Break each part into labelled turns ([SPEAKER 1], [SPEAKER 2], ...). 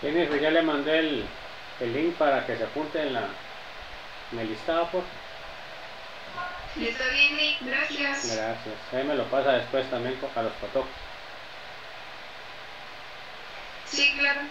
[SPEAKER 1] Jennifer, ya le mandé el link para que se apunte en el listado, por.
[SPEAKER 2] Está bien, Nick, gracias.
[SPEAKER 1] Gracias. Ahí me lo pasa después también a los patojos.
[SPEAKER 2] Sí, claro.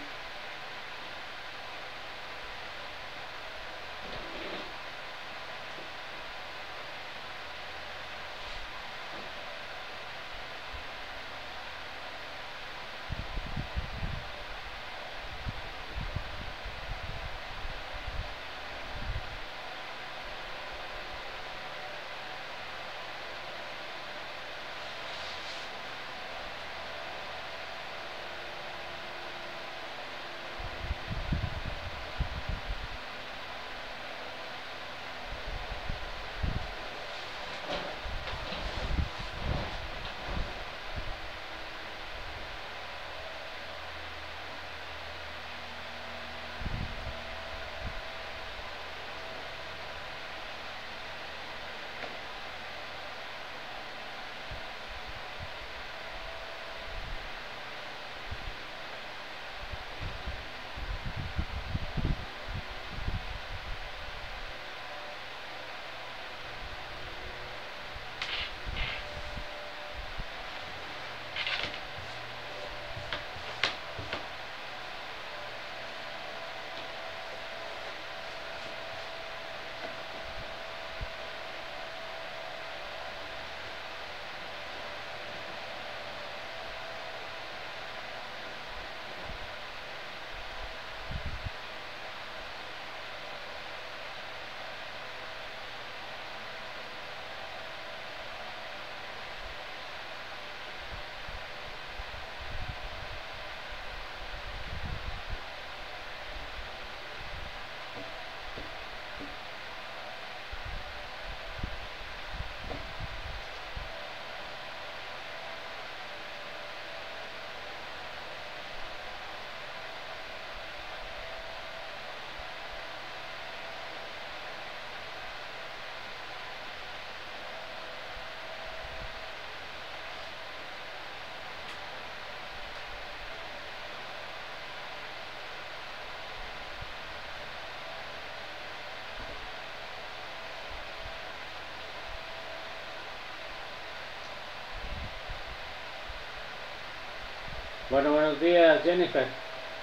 [SPEAKER 1] Bueno, buenos días, Jennifer.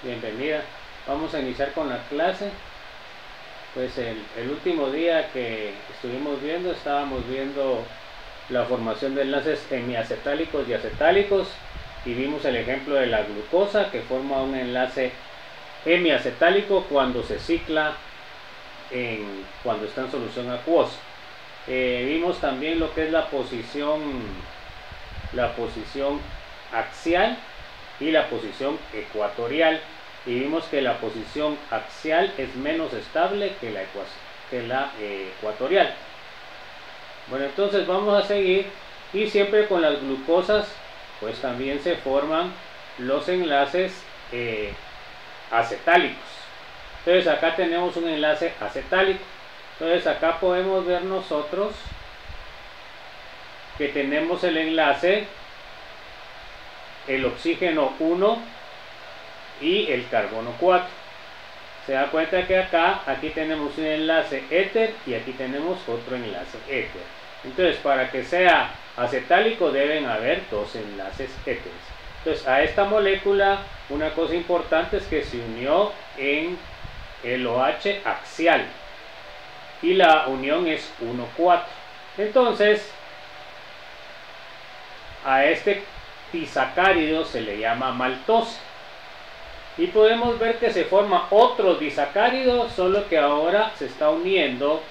[SPEAKER 1] Bienvenida. Vamos a iniciar con la clase. Pues el último día que estuvimos viendo, estábamos viendo la formación de enlaces hemiacetálicos y acetálicos, y vimos el ejemplo de la glucosa, que forma un enlace hemiacetálico cuando se cicla cuando está en solución acuosa. Vimos también lo que es la posición axial y la posición ecuatorial, y vimos que la posición axial es menos estable que la ecuatorial. Bueno, entonces vamos a seguir, y siempre con las glucosas pues también se forman los enlaces acetálicos. Entonces acá tenemos un enlace acetálico. Entonces acá podemos ver nosotros que tenemos el enlace, el oxígeno 1 y el carbono 4. Se da cuenta que aquí tenemos un enlace éter y aquí tenemos otro enlace éter. Entonces, para que sea acetálico deben haber dos enlaces éteres. Entonces, a esta molécula, una cosa importante es que se unió en el OH axial y la unión es 1,4. Entonces, a este disacárido se le llama maltosa, y podemos ver que se forma otro disacárido, solo que ahora se está uniendo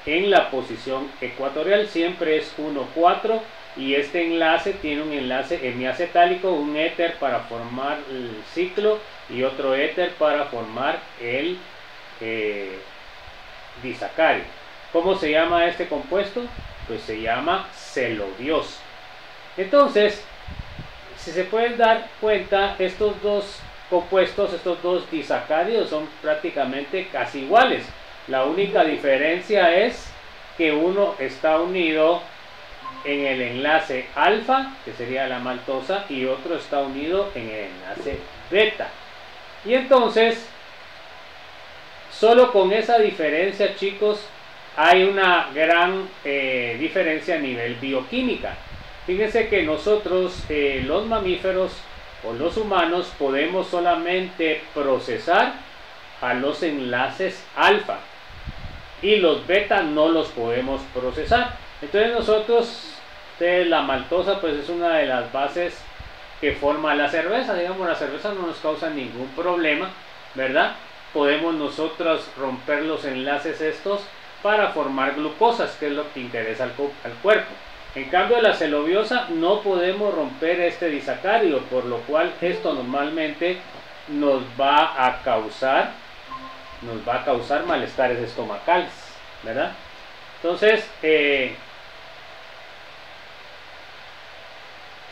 [SPEAKER 1] en la posición ecuatorial. Siempre es 1,4, y este enlace tiene un enlace hemiacetálico, un éter para formar el ciclo y otro éter para formar el disacárido. ¿Cómo se llama este compuesto? Pues se llama celodiosa. Entonces, si se pueden dar cuenta, estos dos compuestos, estos dos disacáridos son prácticamente casi iguales. La única diferencia es que uno está unido en el enlace alfa, que sería la maltosa, y otro está unido en el enlace beta. Y entonces, solo con esa diferencia, chicos, hay una gran diferencia a nivel bioquímica. Fíjense que nosotros, los mamíferos o los humanos, podemos solamente procesar a los enlaces alfa y los beta no los podemos procesar. Entonces nosotros, la maltosa pues es una de las bases que forma la cerveza. Digamos, la cerveza no nos causa ningún problema, ¿verdad? Podemos nosotros romper los enlaces estos para formar glucosas, que es lo que interesa al cuerpo. En cambio, la celobiosa no podemos romper este disacárido, por lo cual esto normalmente nos va a causar malestares estomacales, ¿verdad? Entonces, se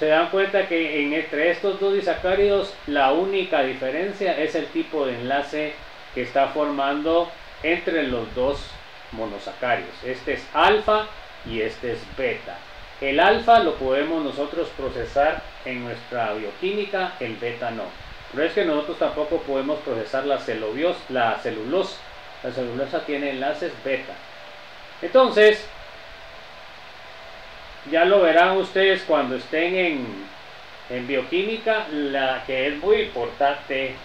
[SPEAKER 1] dan cuenta que entre estos dos disacáridos la única diferencia es el tipo de enlace que está formando entre los dos monosacáridos. Este es alfa y este es beta. El alfa lo podemos nosotros procesar en nuestra bioquímica, el beta no. Pero es que nosotros tampoco podemos procesar la celulosa. La celulosa tiene enlaces beta. Entonces, ya lo verán ustedes cuando estén en bioquímica, que es muy importante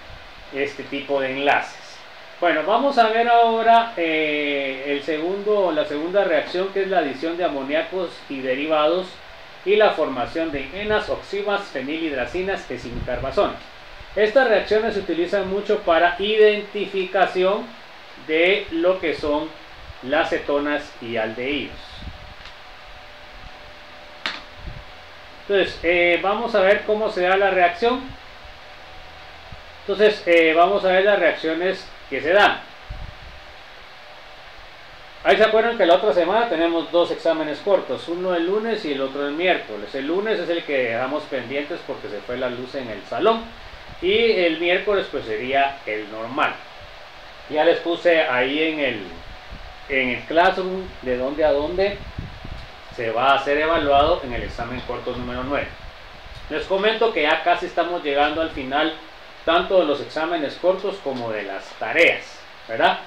[SPEAKER 1] este tipo de enlaces. Bueno, vamos a ver ahora la segunda reacción, que es la adición de amoníacos y derivados y la formación de enas, oximas, fenilhidracinas y cincarbazonas. Estas reacciones se utilizan mucho para identificación de lo que son las cetonas y aldehídos. Entonces, vamos a ver cómo se da la reacción. Entonces, vamos a ver las reacciones que se dan. Ahí se acuerdan que la otra semana tenemos dos exámenes cortos, uno el lunes y el otro el miércoles. El lunes es el que dejamos pendientes porque se fue la luz en el salón, y el miércoles pues sería el normal. Ya les puse ahí en el Classroom de dónde a dónde se va a ser evaluado en el examen corto número 9. Les comento que ya casi estamos llegando al final, tanto de los exámenes cortos como de las tareas, ¿verdad?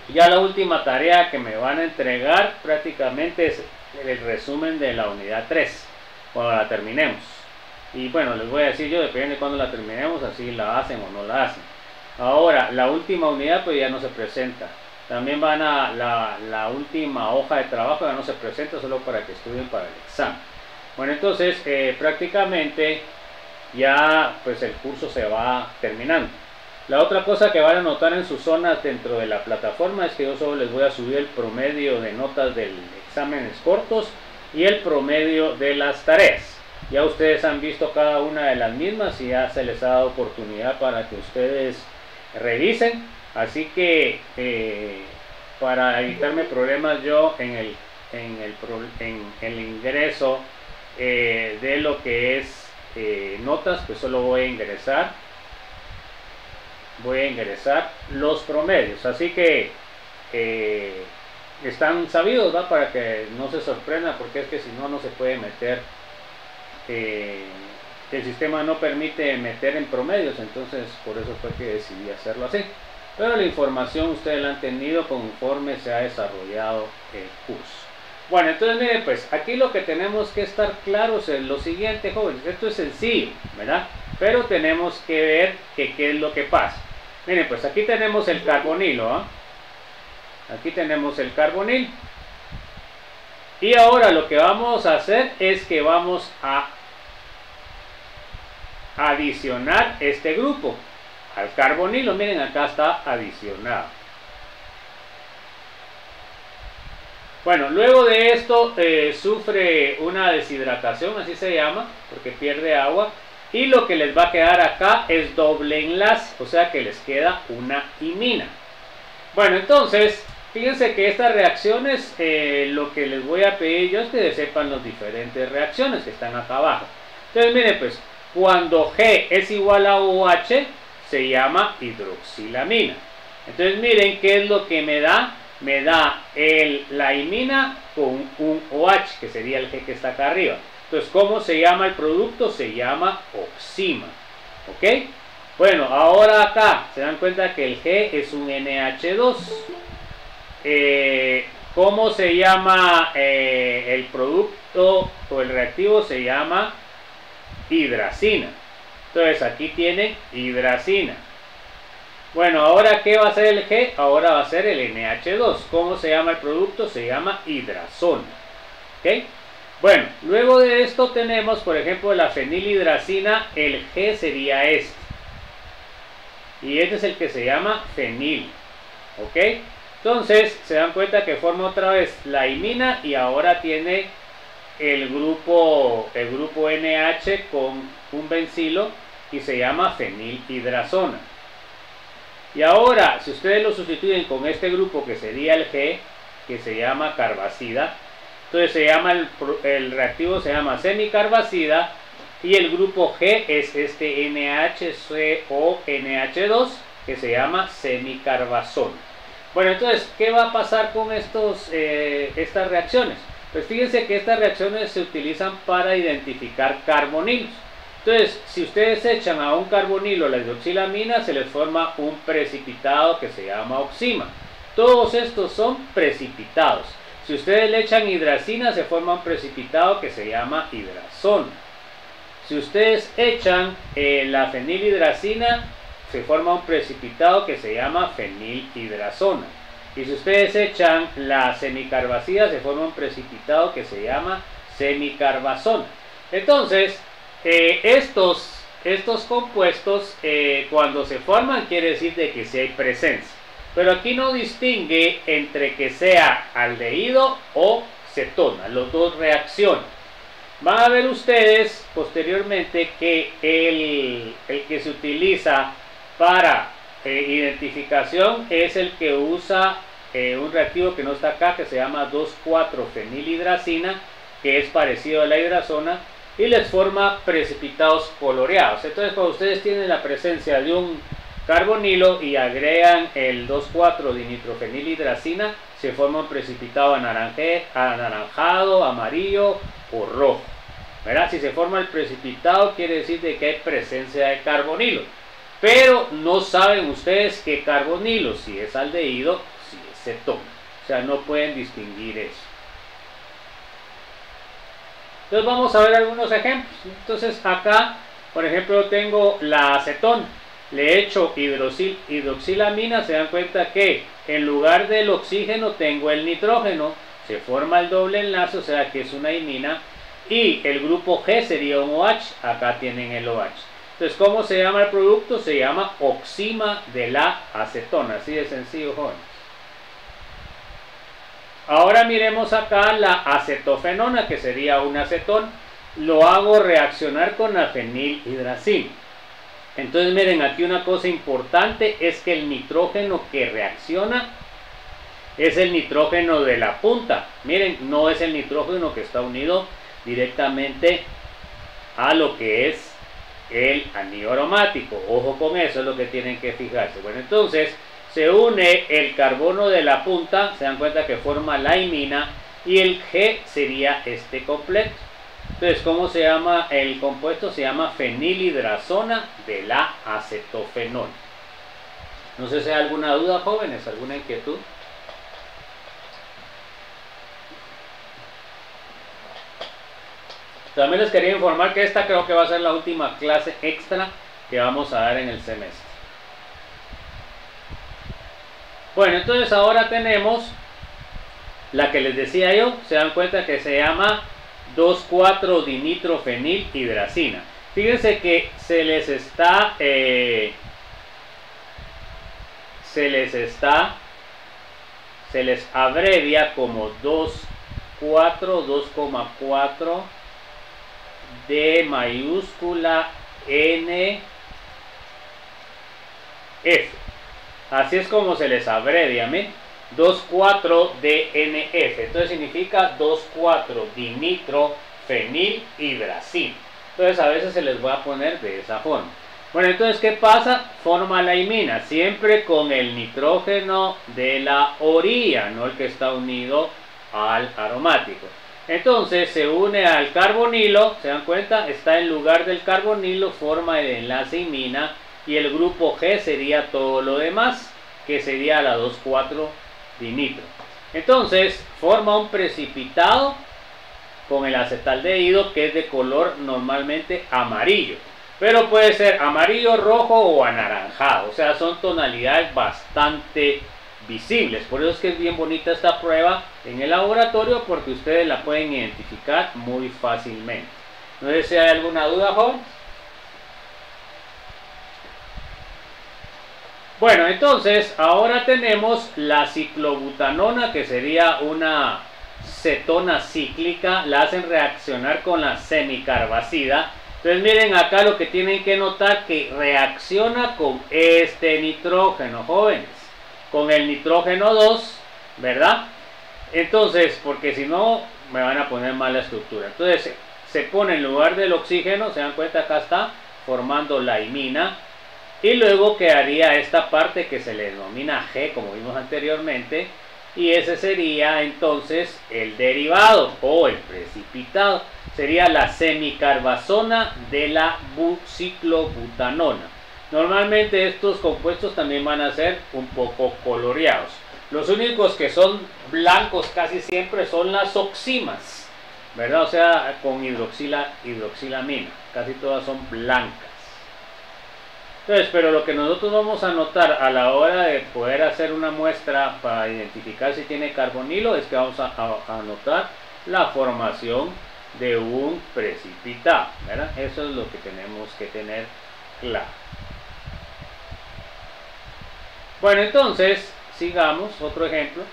[SPEAKER 1] Ya la última tarea que me van a entregar prácticamente es el resumen de la unidad 3, cuando la terminemos. Y bueno, les voy a decir yo, depende de cuando la terminemos, así la hacen o no la hacen. Ahora, la última unidad pues ya no se presenta. También van a la última hoja de trabajo, ya no se presenta, solo para que estudien para el examen. Bueno, entonces prácticamente ya pues el curso se va terminando. La otra cosa que van a notar en sus zonas dentro de la plataforma es que yo solo les voy a subir el promedio de notas del exámenes cortos y el promedio de las tareas. Ya ustedes han visto cada una de las mismas y ya se les ha dado oportunidad para que ustedes revisen. Así que para evitarme problemas yo en el ingreso de lo que es notas, pues solo voy a ingresar los promedios. Así que están sabidos, ¿va? Para que no se sorprendan, porque es que si no, no se puede meter, el sistema no permite meter en promedios. Entonces por eso fue que decidí hacerlo así. Pero la información ustedes la han tenido conforme se ha desarrollado el curso. Bueno, entonces miren, pues aquí lo que tenemos que estar claros es lo siguiente, jóvenes. Esto es sencillo, ¿verdad? Pero tenemos que ver qué es lo que pasa. Miren, pues aquí tenemos el carbonilo, ¿eh? Aquí tenemos el carbonil. Y ahora lo que vamos a hacer es que vamos a adicionar este grupo al carbonilo. Miren, acá está adicionado. Bueno, luego de esto sufre una deshidratación, así se llama, porque pierde agua. Y lo que les va a quedar acá es doble enlace, o sea que les queda una imina. Bueno, entonces, fíjense que estas reacciones, lo que les voy a pedir yo es que sepan las diferentes reacciones que están acá abajo. Entonces, miren, pues, cuando G es igual a OH, se llama hidroxilamina. Entonces, miren qué es lo que me da. Me da la imina con un OH, que sería el G que está acá arriba. Entonces, ¿cómo se llama el producto? Se llama oxima. ¿Ok? Bueno, ahora acá se dan cuenta que el G es un NH2. ¿Cómo se llama el producto o el reactivo? Se llama hidracina. Entonces aquí tiene hidracina. Bueno, ahora ¿qué va a ser el G? Ahora va a ser el NH2. ¿Cómo se llama el producto? Se llama hidrazona. ¿Ok? Bueno, luego de esto tenemos, por ejemplo, la fenilhidracina. El G sería este. Y este es el que se llama fenil. ¿Ok? Entonces, se dan cuenta que forma otra vez la imina y ahora tiene el grupo NH con un bencilo y se llama fenilhidrazona. Y ahora, si ustedes lo sustituyen con este grupo que sería el G, que se llama carbacida, entonces el reactivo se llama semicarbacida y el grupo G es este NHCONH2 que se llama semicarbazona. Bueno, entonces, ¿qué va a pasar con estas reacciones? Pues fíjense que estas reacciones se utilizan para identificar carbonilos. Entonces, si ustedes echan a un carbonilo la hidroxilamina, se les forma un precipitado que se llama oxima. Todos estos son precipitados. Si ustedes le echan hidracina, se forma un precipitado que se llama hidrazona. Si ustedes echan la fenilhidracina, se forma un precipitado que se llama fenilhidrazona. Y si ustedes echan la semicarbacida, se forma un precipitado que se llama semicarbazona. Entonces, estos compuestos, cuando se forman, quiere decir de que sí hay presencia. Pero aquí no distingue entre que sea aldehído o cetona. Los dos reaccionan. Van a ver ustedes posteriormente que el que se utiliza para identificación es el que usa un reactivo que no está acá, que se llama 2,4-fenilhidracina, que es parecido a la hidrazona, y les forma precipitados coloreados. Entonces, cuando ustedes tienen la presencia de un carbonilo y agregan el 2,4-dinitrofenilhidracina, se forma un precipitado anaranjado, amarillo o rojo. ¿Verdad? Si se forma el precipitado, quiere decir de que hay presencia de carbonilo. Pero no saben ustedes qué carbonilo, si es aldehído, si es cetona. O sea, no pueden distinguir eso. Entonces vamos a ver algunos ejemplos. Entonces acá, por ejemplo, tengo la acetona. Le echo hidroxilamina, se dan cuenta que en lugar del oxígeno tengo el nitrógeno. Se forma el doble enlace, o sea que es una imina. Y el grupo G sería un OH, acá tienen el OH. Entonces, ¿cómo se llama el producto? Se llama oxima de la acetona, así de sencillo, jóvenes. Ahora miremos acá la acetofenona, que sería un acetón. Lo hago reaccionar con la fenilhidracina. Entonces, miren, aquí una cosa importante es que el nitrógeno que reacciona es el nitrógeno de la punta. Miren, no es el nitrógeno que está unido directamente a lo que es el anillo aromático. Ojo con eso, es lo que tienen que fijarse. Bueno, entonces se une el carbono de la punta, se dan cuenta que forma la imina, y el G sería este completo. Entonces, ¿cómo se llama el compuesto? Se llama fenilhidrazona de la acetofenol. No sé si hay alguna duda, jóvenes, alguna inquietud. También les quería informar que esta creo que va a ser la última clase extra que vamos a dar en el semestre. Bueno, entonces ahora tenemos la que les decía yo, se dan cuenta que se llama 2,4-dinitrofenilhidracina. Fíjense que se les abrevia como 2,4 D mayúscula N F. Así es como se les abrevia, ¿me? 2,4-DNF. Entonces significa 2,4-dinitrofenilhidracina. Entonces a veces se les voy a poner de esa forma. Bueno, entonces ¿qué pasa? Forma la imina, siempre con el nitrógeno de la orilla, no el que está unido al aromático. Entonces se une al carbonilo, ¿se dan cuenta? Está en lugar del carbonilo, forma el enlace imina y el grupo G sería todo lo demás, que sería la 2,4-dinitro. Entonces forma un precipitado con el acetaldehído que es de color normalmente amarillo, pero puede ser amarillo, rojo o anaranjado, o sea, son tonalidades bastante visibles. Por eso es que es bien bonita esta prueba en el laboratorio, porque ustedes la pueden identificar muy fácilmente. No sé si hay alguna duda, jóvenes. Bueno, entonces ahora tenemos la ciclobutanona, que sería una cetona cíclica. La hacen reaccionar con la semicarbazida. Entonces miren acá lo que tienen que notar, que reacciona con este nitrógeno, jóvenes, con el nitrógeno 2, ¿verdad? Entonces, porque si no me van a poner mala estructura. Entonces se pone en lugar del oxígeno, se dan cuenta, acá está formando la imina, y luego quedaría esta parte que se le denomina G, como vimos anteriormente, y ese sería entonces el derivado o el precipitado. Sería la semicarbazona de la ciclobutanona. Normalmente estos compuestos también van a ser un poco coloreados. Los únicos que son blancos casi siempre son las oximas, ¿verdad? O sea, con hidroxilamina. Casi todas son blancas. Entonces, pero lo que nosotros vamos a notar a la hora de poder hacer una muestra para identificar si tiene carbonilo es que vamos a notar la formación de un precipitado, ¿verdad? Eso es lo que tenemos que tener claro. Bueno, entonces, sigamos, otro ejemplo.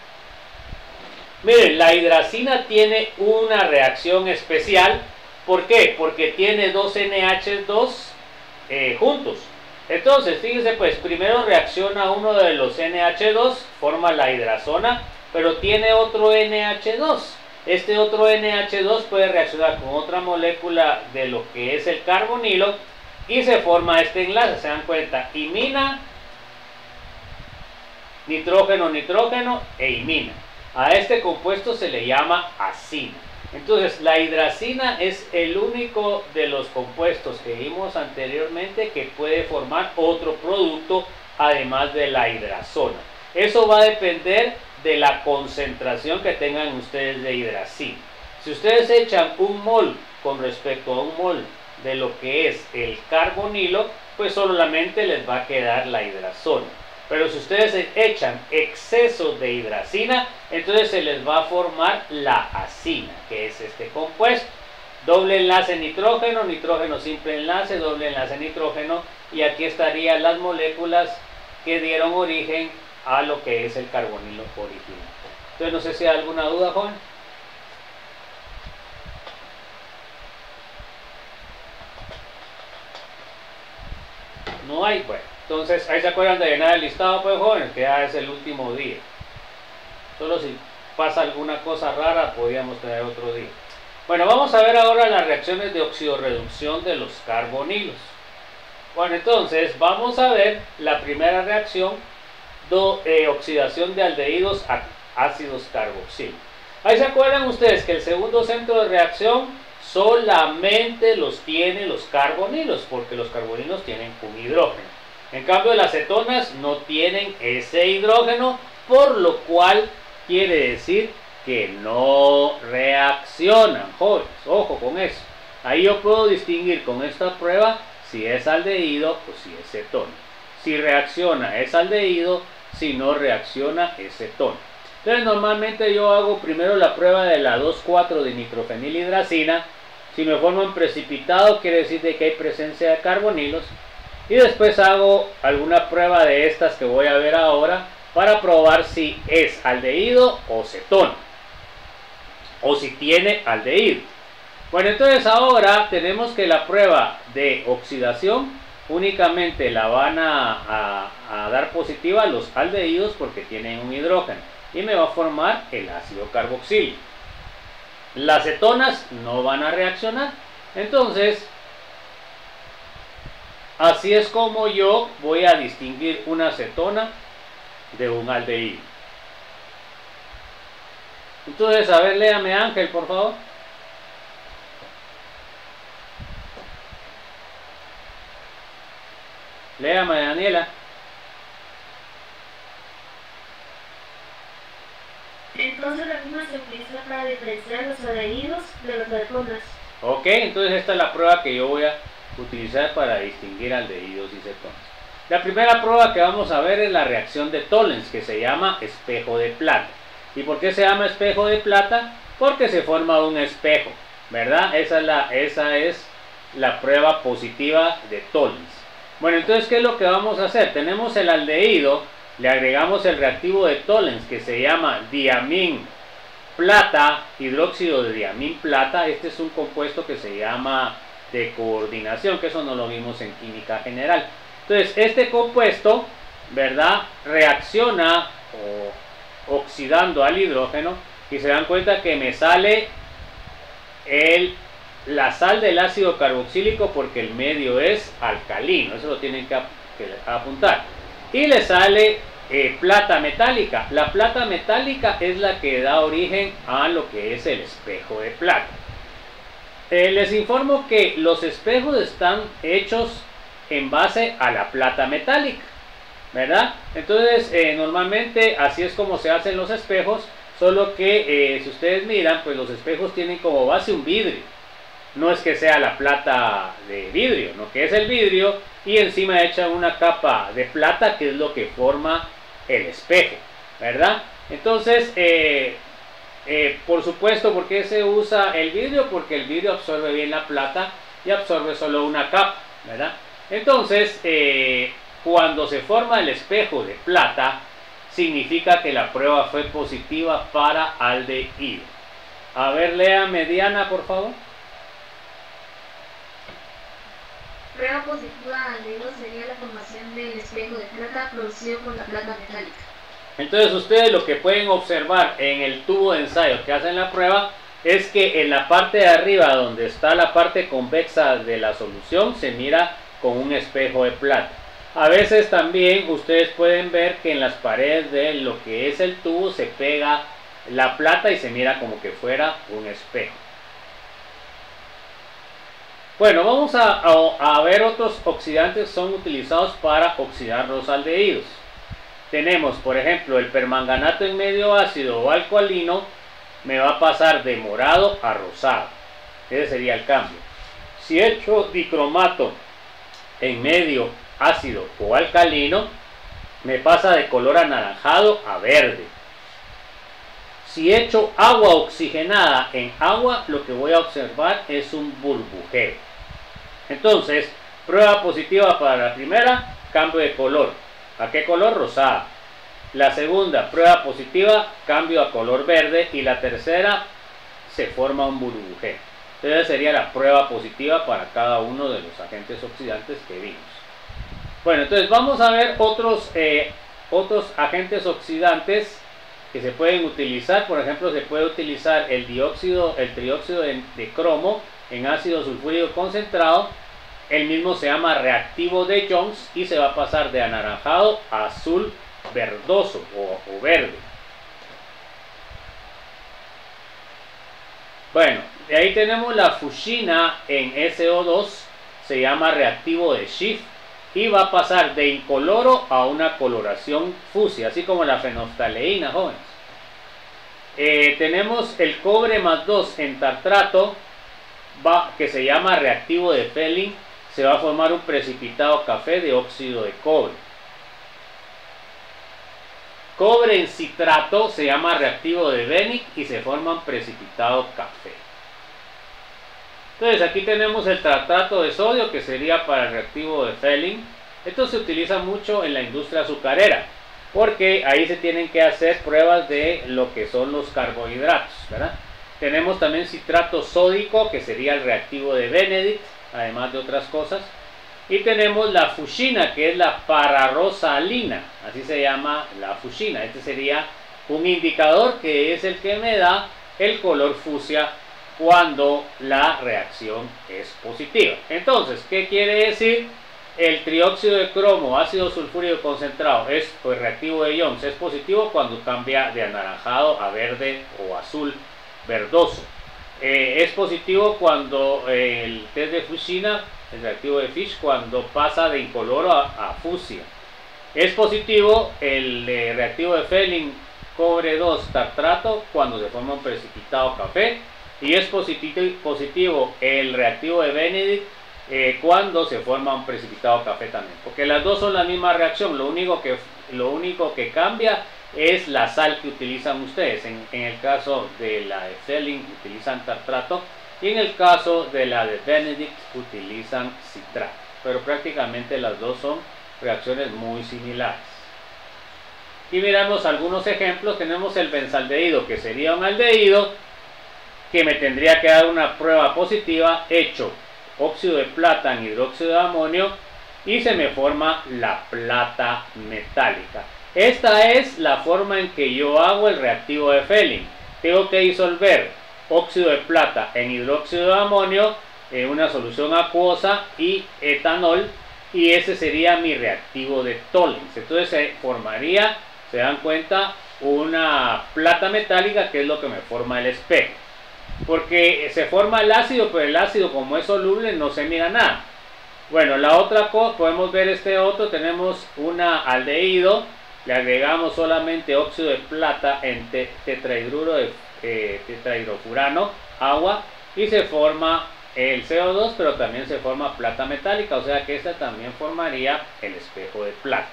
[SPEAKER 1] Miren, la hidracina tiene una reacción especial. ¿Por qué? Porque tiene dos NH2 juntos. Entonces, fíjense, pues primero reacciona uno de los NH2, forma la hidrazona, pero tiene otro NH2. Este otro NH2 puede reaccionar con otra molécula de lo que es el carbonilo y se forma este enlace. Se dan cuenta, imina, nitrógeno, nitrógeno e imina. A este compuesto se le llama acina. Entonces, la hidracina es el único de los compuestos que vimos anteriormente que puede formar otro producto además de la hidrazona. Eso va a depender de la concentración que tengan ustedes de hidracina. Si ustedes echan un mol con respecto a un mol de lo que es el carbonilo, pues solamente les va a quedar la hidrazona. Pero si ustedes echan exceso de hidracina, entonces se les va a formar la acina, que es este compuesto. Doble enlace nitrógeno, nitrógeno simple enlace, doble enlace nitrógeno, y aquí estarían las moléculas que dieron origen a lo que es el carbonilo original. Entonces no sé si hay alguna duda, Juan. No hay, pues. Entonces, ahí se acuerdan de llenar el listado, pues, jóvenes, que ya es el último día. Solo si pasa alguna cosa rara, podríamos tener otro día. Bueno, vamos a ver ahora las reacciones de oxidorreducción de los carbonilos. Bueno, entonces, vamos a ver la primera reacción de oxidación de aldehídos a ácidos carboxílicos. Ahí se acuerdan ustedes que el segundo centro de reacción solamente los tienen los carbonilos, porque los carbonilos tienen un hidrógeno. En cambio, las cetonas no tienen ese hidrógeno, por lo cual quiere decir que no reaccionan, jóvenes. Ojo con eso. Ahí yo puedo distinguir con esta prueba si es aldehído o si es cetona. Si reacciona es aldehído, si no reacciona es cetona. Entonces normalmente yo hago primero la prueba de la 2,4-dinitrofenilhidracina. Si me forman precipitado, quiere decir de que hay presencia de carbonilos. Y después hago alguna prueba de estas que voy a ver ahora para probar si es aldehído o cetona, o si tiene aldehído. Bueno, entonces ahora tenemos que la prueba de oxidación únicamente la van a dar positiva los aldehídos porque tienen un hidrógeno y me va a formar el ácido carboxílico. Las cetonas no van a reaccionar. Entonces, así es como yo voy a distinguir una cetona de un aldehído. Entonces, a ver, léame Ángel, por favor. Léame, Daniela.
[SPEAKER 3] Entonces la misma se utiliza para diferenciar los aldehídos de los alcoholes.
[SPEAKER 1] Ok, entonces esta es la prueba que yo voy a utilizar para distinguir aldehídos y cetonas. La primera prueba que vamos a ver es la reacción de Tollens, que se llama espejo de plata. ¿Y por qué se llama espejo de plata? Porque se forma un espejo, ¿verdad? Esa es la prueba positiva de Tollens. Bueno, entonces, ¿qué es lo que vamos a hacer? Tenemos el aldehído, le agregamos el reactivo de Tollens, que se llama diamín plata, hidróxido de diamín plata. Este es un compuesto que se llama de coordinación, que eso no lo vimos en química general. Entonces, este compuesto, ¿verdad?, reacciona oxidando al hidrógeno, y se dan cuenta que me sale la sal del ácido carboxílico porque el medio es alcalino. Eso lo tienen que apuntar. Y le sale plata metálica. La plata metálica es la que da origen a lo que es el espejo de plata. Les informo que los espejos están hechos en base a la plata metálica, ¿verdad? Entonces, normalmente así es como se hacen los espejos, solo que si ustedes miran, pues los espejos tienen como base un vidrio. No es que sea la plata de vidrio, no, que es el vidrio y encima echan una capa de plata, que es lo que forma el espejo, ¿verdad? Entonces, por supuesto, ¿por qué se usa el vidrio? Porque el vidrio absorbe bien la plata y absorbe solo una capa, ¿verdad? Entonces, cuando se forma el espejo de plata, significa que la prueba fue positiva para aldehído. A ver, lea mediana, por favor.
[SPEAKER 3] Prueba positiva de aldehído sería la formación del espejo de plata producido por la plata metálica.
[SPEAKER 1] Entonces, ustedes lo que pueden observar en el tubo de ensayo que hacen la prueba es que en la parte de arriba, donde está la parte convexa de la solución, se mira con un espejo de plata. A veces también ustedes pueden ver que en las paredes de lo que es el tubo se pega la plata y se mira como que fuera un espejo. Bueno, vamos a ver otros oxidantes que son utilizados para oxidar los aldehídos. Tenemos, por ejemplo, el permanganato en medio ácido o alcalino, me va a pasar de morado a rosado. Ese sería el cambio. Si echo dicromato en medio ácido o alcalino, me pasa de color anaranjado a verde. Si echo agua oxigenada en agua, lo que voy a observar es un burbujeo. Entonces, prueba positiva para la primera, cambio de color. ¿A qué color? Rosada. La segunda, prueba positiva, cambio a color verde. Y la tercera, se forma un burbujeo. Entonces sería la prueba positiva para cada uno de los agentes oxidantes que vimos. Bueno, entonces vamos a ver otros agentes oxidantes que se pueden utilizar. Por ejemplo, se puede utilizar el trióxido de cromo en ácido sulfúrico concentrado. El mismo se llama reactivo de Jones y se va a pasar de anaranjado a azul verdoso o verde. Bueno, de ahí tenemos la fuchsina en SO2, se llama reactivo de Schiff y va a pasar de incoloro a una coloración fucsia, así como la fenoftaleína, jóvenes. Tenemos el cobre más 2 en tartrato, que se llama reactivo de Fehling, se va a formar un precipitado café de óxido de cobre. Cobre en citrato se llama reactivo de Wenig y se forma un precipitado café. Entonces aquí tenemos el tartrato de sodio, que sería para el reactivo de Fehling. Esto se utiliza mucho en la industria azucarera, porque ahí se tienen que hacer pruebas de lo que son los carbohidratos, ¿verdad? Tenemos también citrato sódico, que sería el reactivo de Benedict, además de otras cosas. Y tenemos la fuchsina, que es la pararosalina, así se llama la fuchsina. Este sería un indicador que es el que me da el color fucsia cuando la reacción es positiva. Entonces, ¿qué quiere decir? El trióxido de cromo, ácido sulfúrico concentrado, el reactivo de Jones, es positivo cuando cambia de anaranjado a verde o azul verdoso. Es positivo cuando el test de fuchsina el reactivo de Fish cuando pasa de incoloro a fucsia. Es positivo el reactivo de Fehling cobre 2 tartrato cuando se forma un precipitado café, y es positivo el reactivo de Benedict cuando se forma un precipitado café también, porque las dos son la misma reacción. Lo único que cambia es la sal que utilizan ustedes. En el caso de la de Fehling utilizan tartrato, y en el caso de la de Benedict utilizan citrato, pero prácticamente las dos son reacciones muy similares. Y miramos algunos ejemplos. Tenemos el benzaldehído, que sería un aldehído que me tendría que dar una prueba positiva, hecho óxido de plata en hidróxido de amonio, y se me forma la plata metálica. Esta es la forma en que yo hago el reactivo de Fehling. Tengo que disolver óxido de plata en hidróxido de amonio en una solución acuosa y etanol, y ese sería mi reactivo de Tollens. Entonces se formaría, se dan cuenta, una plata metálica, que es lo que me forma el espejo, porque se forma el ácido, pero el ácido, como es soluble, no se mira nada. Bueno, la otra cosa, podemos ver este otro. Tenemos una aldehído, le agregamos solamente óxido de plata en tetrahidruro de tetrahidrofurano, agua, y se forma el CO2, pero también se forma plata metálica, o sea que esta también formaría el espejo de plata.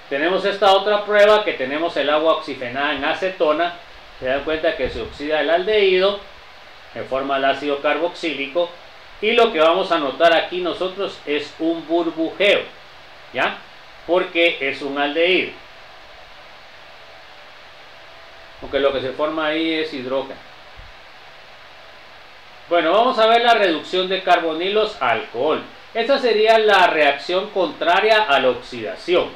[SPEAKER 1] Tenemos esta otra prueba, que tenemos el agua oxigenada en acetona. Se dan cuenta que se oxida el aldehído, se forma el ácido carboxílico, y lo que vamos a notar aquí nosotros es un burbujeo, ¿ya? Porque es un aldehído, aunque lo que se forma ahí es hidrógeno. Bueno, vamos a ver la reducción de carbonilos a alcohol. Esta sería la reacción contraria a la oxidación.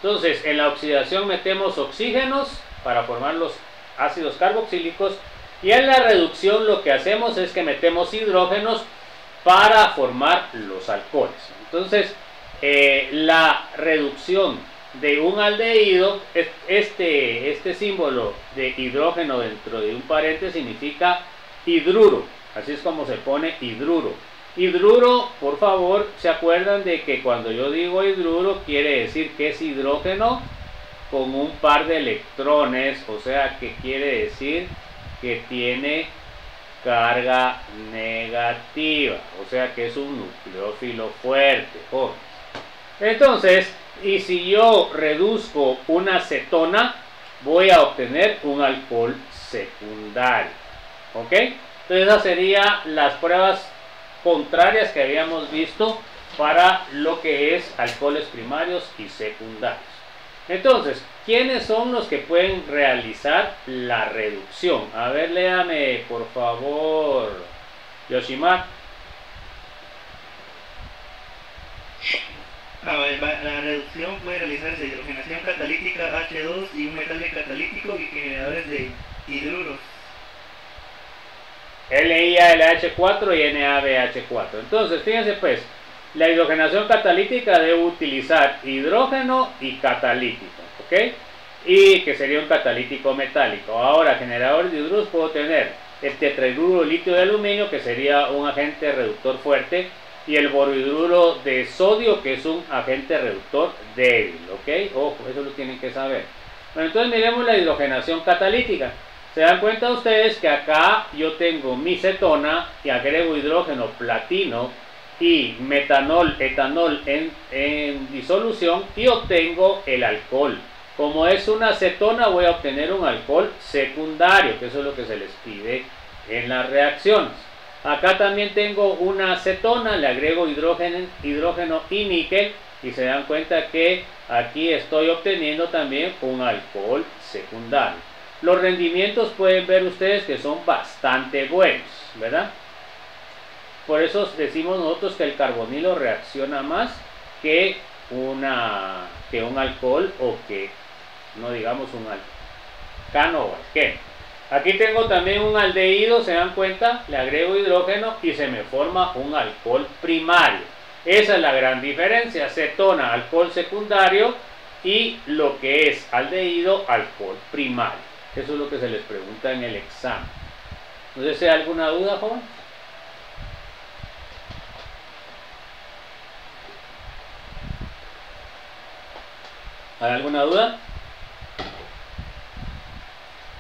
[SPEAKER 1] Entonces, en la oxidación metemos oxígenos para formar los ácidos carboxílicos, y en la reducción lo que hacemos es que metemos hidrógenos para formar los alcoholes. Entonces, la reducción de un aldehído, este símbolo de hidrógeno dentro de un paréntesis significa hidruro. Así es como se pone hidruro. Hidruro, por favor, ¿se acuerdan de que cuando yo digo hidruro quiere decir que es hidrógeno con un par de electrones? O sea, que quiere decir que tiene carga negativa, o sea que es un nucleófilo fuerte, jóvenes. Entonces, y si yo reduzco una cetona, voy a obtener un alcohol secundario, ¿ok? Entonces esas serían las pruebas contrarias que habíamos visto para lo que es alcoholes primarios y secundarios. Entonces, ¿quiénes son los que pueden realizar la reducción? A ver, léame por favor, Yoshima.
[SPEAKER 4] La reducción puede realizarse hidrogenación catalítica H2 y un metal catalítico y generadores de hidruros.
[SPEAKER 1] LiAlH4 y NaBH4. Entonces, fíjense pues, la hidrogenación catalítica debe utilizar hidrógeno y catalítico, ¿ok? Y que sería un catalítico metálico. Ahora, generadores de hidruros puedo tener el tetrahidruro litio de aluminio, que sería un agente reductor fuerte, y el borohidruro de sodio, que es un agente reductor débil, ¿ok? Ojo, eso lo tienen que saber. Bueno, entonces miremos la hidrogenación catalítica. Se dan cuenta ustedes que acá yo tengo mi cetona y agrego hidrógeno platino y metanol, etanol en disolución, y obtengo el alcohol. Como es una cetona, voy a obtener un alcohol secundario, que eso es lo que se les pide en las reacciones. Acá también tengo una cetona, le agrego hidrógeno y níquel, y se dan cuenta que aquí estoy obteniendo también un alcohol secundario. Los rendimientos pueden ver ustedes que son bastante buenos, ¿verdad? Por eso decimos nosotros que el carbonilo reacciona más que un alcohol, o que no digamos un alcano o alqueno. Aquí tengo también un aldehído, se dan cuenta, le agrego hidrógeno y se me forma un alcohol primario. Esa es la gran diferencia: cetona, alcohol secundario, y lo que es aldehído, alcohol primario. Eso es lo que se les pregunta en el examen. No sé si hay alguna duda, joven. ¿Hay alguna duda?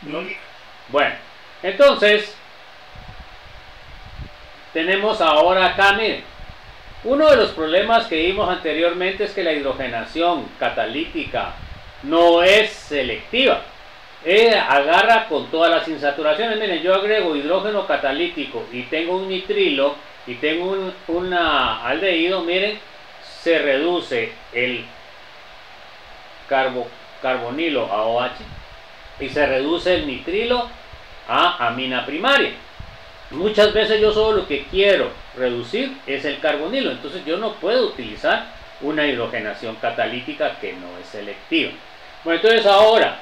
[SPEAKER 4] No.
[SPEAKER 1] Bueno, entonces tenemos ahora acá, miren, uno de los problemas que vimos anteriormente es que la hidrogenación catalítica no es selectiva. Agarra con todas las insaturaciones. Miren, yo agrego hidrógeno catalítico y tengo un nitrilo y tengo una aldehído, miren, se reduce el carbonilo a OH y se reduce el nitrilo a amina primaria. Muchas veces yo solo lo que quiero reducir es el carbonilo, entonces yo no puedo utilizar una hidrogenación catalítica que no es selectiva. Bueno, entonces ahora,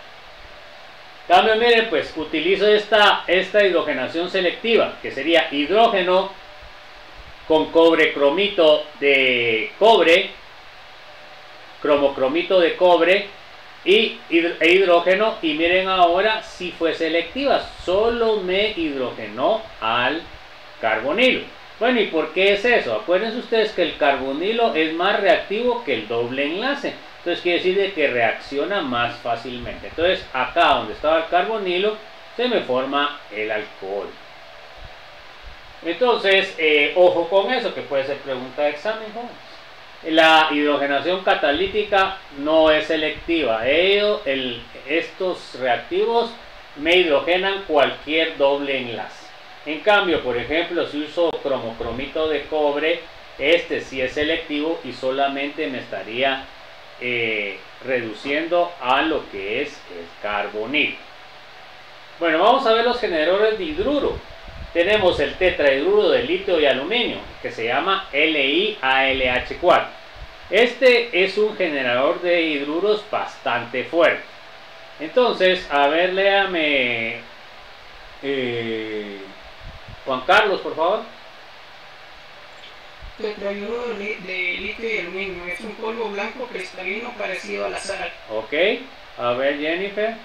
[SPEAKER 1] cambio, miren, pues utilizo esta hidrogenación selectiva, que sería hidrógeno con cromocromito de cobre e hidrógeno, y miren ahora si fue selectiva, solo me hidrogenó al carbonilo. Bueno, ¿y por qué es eso? Acuérdense ustedes que el carbonilo es más reactivo que el doble enlace, entonces quiere decir de que reacciona más fácilmente. Entonces acá donde estaba el carbonilo se me forma el alcohol. Entonces ojo con eso, que puede ser pregunta de examen, ¿no? La hidrogenación catalítica no es selectiva. Estos reactivos me hidrogenan cualquier doble enlace. En cambio, por ejemplo, si uso cromocromito de cobre, este sí es selectivo y solamente me estaría reduciendo a lo que es el carbonilo. Bueno, vamos a ver los generadores de hidruro. Tenemos el tetrahidruro de litio y aluminio, que se llama LiAlH4. Este es un generador de hidruros bastante fuerte. Entonces, a ver, léame, Juan Carlos, por favor.
[SPEAKER 5] Tetrahidruro de litio y aluminio es un polvo blanco cristalino parecido a la sal.
[SPEAKER 1] Ok, a ver, Jennifer.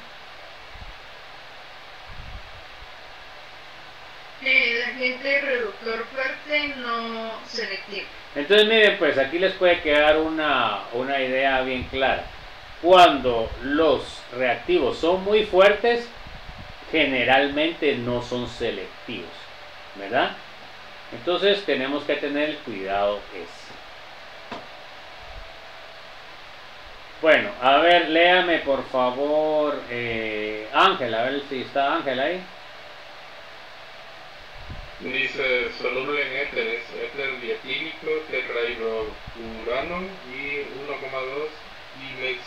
[SPEAKER 2] El agente reductor fuerte no selectivo.
[SPEAKER 1] Entonces miren, pues aquí les puede quedar una idea bien clara. Cuando los reactivos son muy fuertes, generalmente no son selectivos, ¿verdad? Entonces tenemos que tener el cuidado ese. Bueno, a ver, léame por favor, Ángel, a ver si está Ángel ahí.
[SPEAKER 6] Dice soluble en éteres, éter dietílico, tetrahidrofurano y 1,2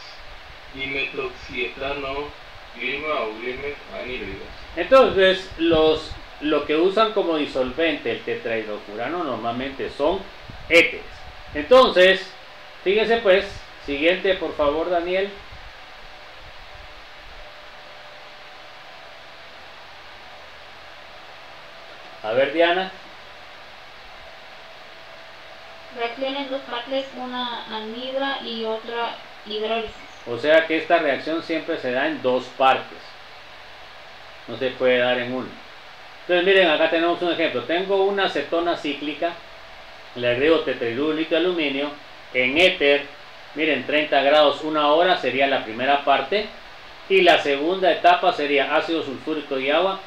[SPEAKER 6] dimetoxietano, glima o glimet anhídridos.
[SPEAKER 1] Entonces, lo que usan como disolvente el tetrahidrofurano normalmente son éteres. Entonces, fíjense pues, siguiente por favor, Daniel. A ver, Diana.
[SPEAKER 3] Reacción en dos partes, una anhidra y otra hidrólisis.
[SPEAKER 1] O sea que esta reacción siempre se da en dos partes. No se puede dar en una. Entonces miren, acá tenemos un ejemplo. Tengo una acetona cíclica. Le agrego tetrahidruro de litio aluminio. En éter, miren, 30 grados, 1 hora sería la primera parte. Y la segunda etapa sería ácido sulfúrico y agua.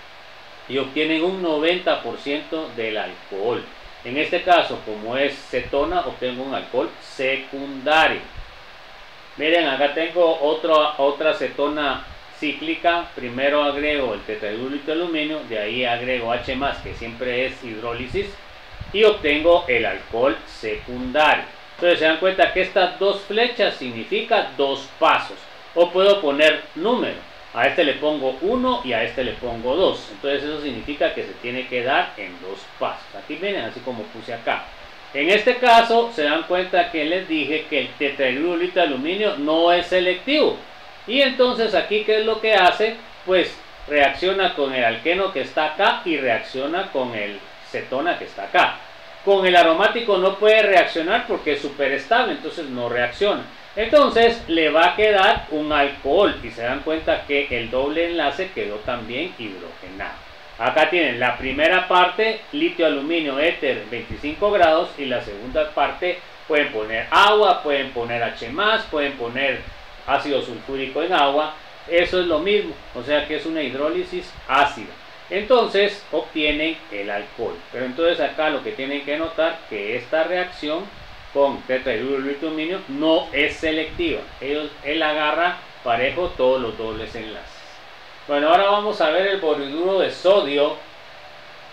[SPEAKER 1] Y obtienen un 90% del alcohol. En este caso, como es cetona, obtengo un alcohol secundario. Miren, acá tengo otra cetona cíclica. Primero agrego el tetrahidruro de litio aluminio, de ahí agrego H+, que siempre es hidrólisis, y obtengo el alcohol secundario. Entonces se dan cuenta que estas dos flechas significan dos pasos. O puedo poner número. A este le pongo 1 y a este le pongo 2. Entonces eso significa que se tiene que dar en dos pasos. Aquí vienen así como puse acá. En este caso se dan cuenta que les dije que el tetrahidruro de litio aluminio no es selectivo. Y entonces aquí, ¿qué es lo que hace? Pues reacciona con el alqueno que está acá y reacciona con el cetona que está acá. Con el aromático no puede reaccionar porque es súper estable, entonces no reacciona. Entonces le va a quedar un alcohol y se dan cuenta que el doble enlace quedó también hidrogenado. Acá tienen la primera parte, litio, aluminio, éter, 25 grados, y la segunda parte pueden poner agua, pueden poner H+, pueden poner ácido sulfúrico en agua, eso es lo mismo, o sea que es una hidrólisis ácida. Entonces obtienen el alcohol. Pero entonces acá lo que tienen que notar que esta reacción con tetrahidruro de aluminio no es selectiva. Él agarra parejo todos los dobles enlaces. Bueno, ahora vamos a ver el borhidruro de sodio.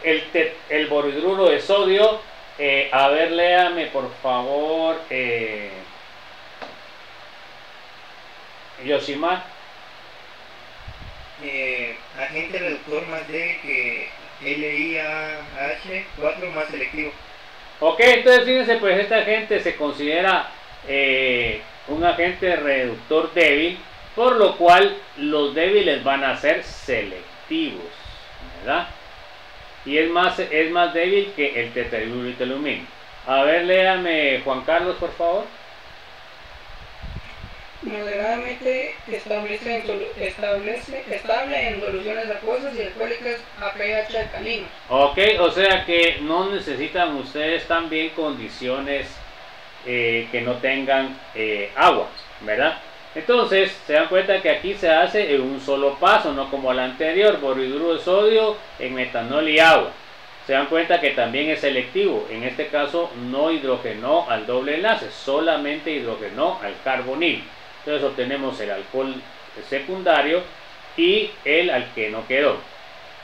[SPEAKER 1] El borhidruro de sodio, a ver, léame por favor, Yoshima.
[SPEAKER 4] Agente reductor más D que LIAH 4 más selectivo.
[SPEAKER 1] Ok, entonces fíjense, pues esta agente se considera un agente reductor débil, por lo cual los débiles van a ser selectivos, ¿verdad? Y es más débil que el tetrahidruro de aluminio. A ver, léame Juan Carlos, por favor.
[SPEAKER 5] Moderadamente estable en soluciones acuosas y alcohólicas a pH alcalino.
[SPEAKER 1] Ok, o sea que no necesitan ustedes también condiciones que no tengan agua, ¿verdad? Entonces se dan cuenta que aquí se hace en un solo paso, no como el anterior, borhidruro de sodio en metanol y agua. Se dan cuenta que también es selectivo, en este caso no hidrogenó al doble enlace, solamente hidrogenó al carbonilo. Entonces obtenemos el alcohol secundario y el alqueno quedó.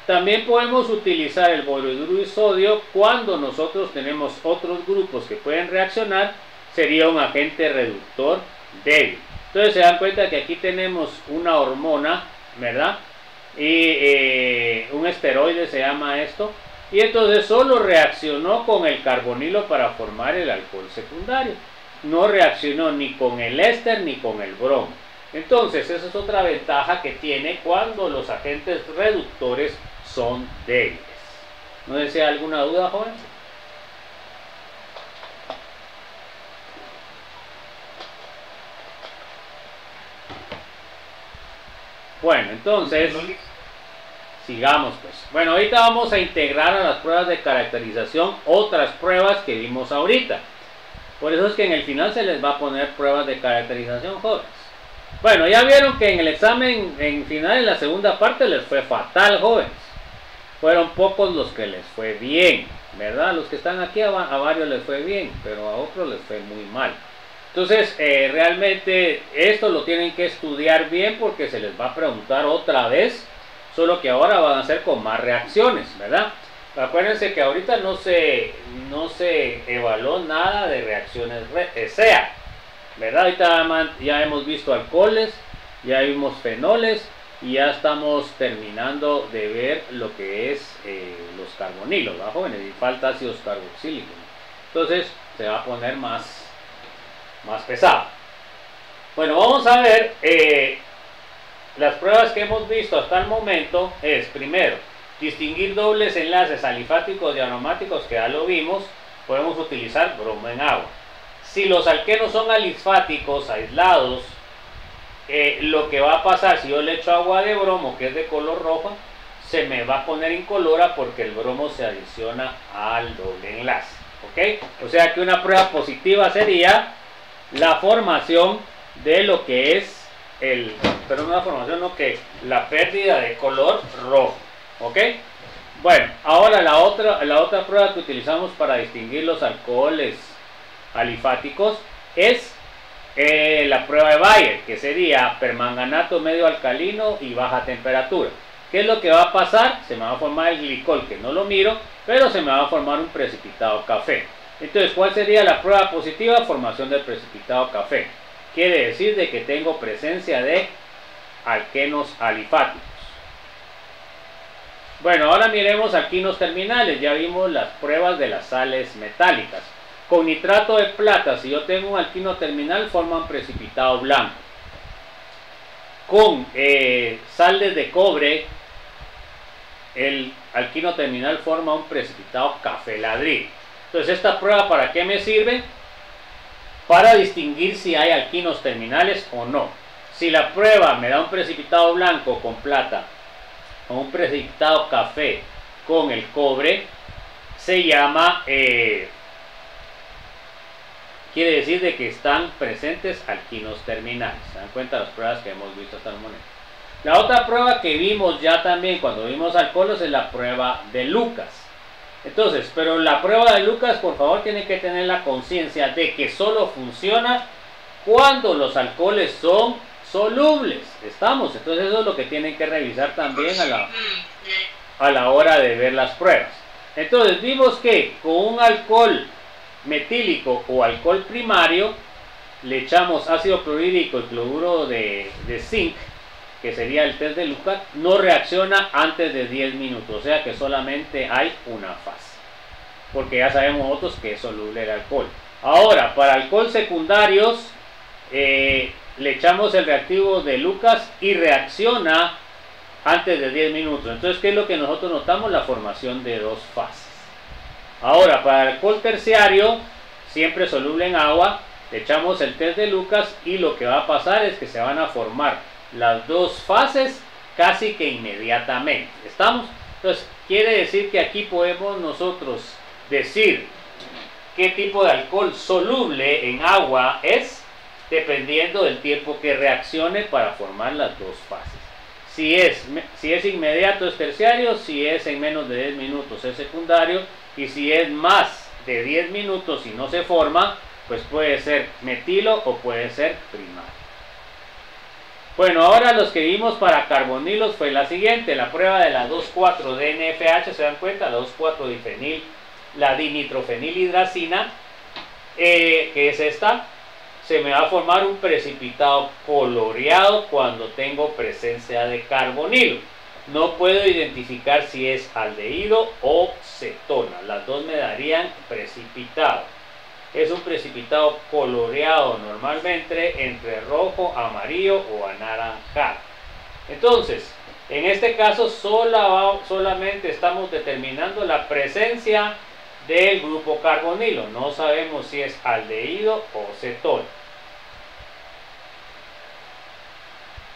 [SPEAKER 1] También podemos utilizar el borhidruro de sodio cuando nosotros tenemos otros grupos que pueden reaccionar, sería un agente reductor débil. Entonces se dan cuenta que aquí tenemos una hormona, ¿verdad? Y un esteroide se llama esto. Y entonces solo reaccionó con el carbonilo para formar el alcohol secundario. No reaccionó ni con el éster ni con el bromo. Entonces esa es otra ventaja que tiene cuando los agentes reductores son débiles. ¿No desea alguna duda, joven? Bueno, entonces sigamos pues. Bueno, ahorita vamos a integrar a las pruebas de caracterización otras pruebas que vimos ahorita. Por eso es que en el final se les va a poner pruebas de caracterización, jóvenes. Bueno, ya vieron que en el examen en final, en la segunda parte, les fue fatal, jóvenes. Fueron pocos los que les fue bien, ¿verdad? Los que están aquí a varios les fue bien, pero a otros les fue muy mal. Entonces, realmente esto lo tienen que estudiar bien porque se les va a preguntar otra vez, solo que ahora van a hacer con más reacciones, ¿verdad? Acuérdense que ahorita no se evaluó nada de reacciones SEA, ¿verdad? Ahorita ya hemos visto alcoholes, ya vimos fenoles y ya estamos terminando de ver lo que es los carbonilos, ¿verdad, jóvenes? Y falta ácidos carboxílicos. Entonces se va a poner más pesado. Bueno, vamos a ver las pruebas que hemos visto hasta el momento. Es primero distinguir dobles enlaces alifáticos y aromáticos, que ya lo vimos. Podemos utilizar bromo en agua. Si los alquenos son alifáticos aislados, lo que va a pasar si yo le echo agua de bromo, que es de color rojo, se me va a poner incolora porque el bromo se adiciona al doble enlace, ¿ok? O sea que una prueba positiva sería la formación de lo que es la pérdida de color rojo, ¿ok? Bueno, ahora la otra prueba que utilizamos para distinguir los alcoholes alifáticos es la prueba de Bayer, que sería permanganato medio alcalino y baja temperatura. ¿Qué es lo que va a pasar? Se me va a formar el glicol, que no lo miro, pero se me va a formar un precipitado café. Entonces, ¿cuál sería la prueba positiva? Formación del precipitado café. Quiere decir de que tengo presencia de alquenos alifáticos. Bueno, ahora miremos alquinos terminales. Ya vimos las pruebas de las sales metálicas. Con nitrato de plata, si yo tengo un alquino terminal, forma un precipitado blanco. Con sales de cobre, el alquino terminal forma un precipitado café ladrillo. Entonces, ¿esta prueba para qué me sirve? Para distinguir si hay alquinos terminales o no. Si la prueba me da un precipitado blanco con plata o un precipitado café con el cobre, se llama quiere decir de que están presentes alquinos terminales. ¿Se dan cuenta de las pruebas que hemos visto hasta el momento? La otra prueba que vimos ya también cuando vimos alcoholos es la prueba de Lucas. Entonces, pero la prueba de Lucas, por favor, tiene que tener la conciencia de que solo funciona cuando los alcoholes son solubles. ¿Estamos? Entonces eso es lo que tienen que revisar también a la hora de ver las pruebas. Entonces vimos que con un alcohol metílico o alcohol primario le echamos ácido clorhídrico y cloruro de zinc, que sería el test de Lucas, no reacciona antes de 10 minutos, o sea que solamente hay una fase, porque ya sabemos nosotros que es soluble el alcohol. Ahora, para alcohol secundarios, le echamos el reactivo de Lucas y reacciona antes de 10 minutos. Entonces, ¿qué es lo que nosotros notamos? La formación de dos fases. Ahora, para el alcohol terciario, siempre soluble en agua, le echamos el test de Lucas y lo que va a pasar es que se van a formar las dos fases casi que inmediatamente. ¿Estamos? Entonces, quiere decir que aquí podemos nosotros decir qué tipo de alcohol soluble en agua es, dependiendo del tiempo que reaccione para formar las dos fases. Si es inmediato es terciario, si es en menos de 10 minutos es secundario, y si es más de 10 minutos y no se forma, pues puede ser metilo o puede ser primario. Bueno, ahora los que vimos para carbonilos fue la siguiente, la prueba de la 2,4-DNFH, ¿se dan cuenta? La 2,4-difenil, la dinitrofenilhidracina, que es esta, se me va a formar un precipitado coloreado cuando tengo presencia de carbonilo. No puedo identificar si es aldehído o cetona, las dos me darían precipitado. Es un precipitado coloreado normalmente entre rojo, amarillo o anaranjado. Entonces, en este caso solamente estamos determinando la presencia del grupo carbonilo. No sabemos si es aldehído o cetona.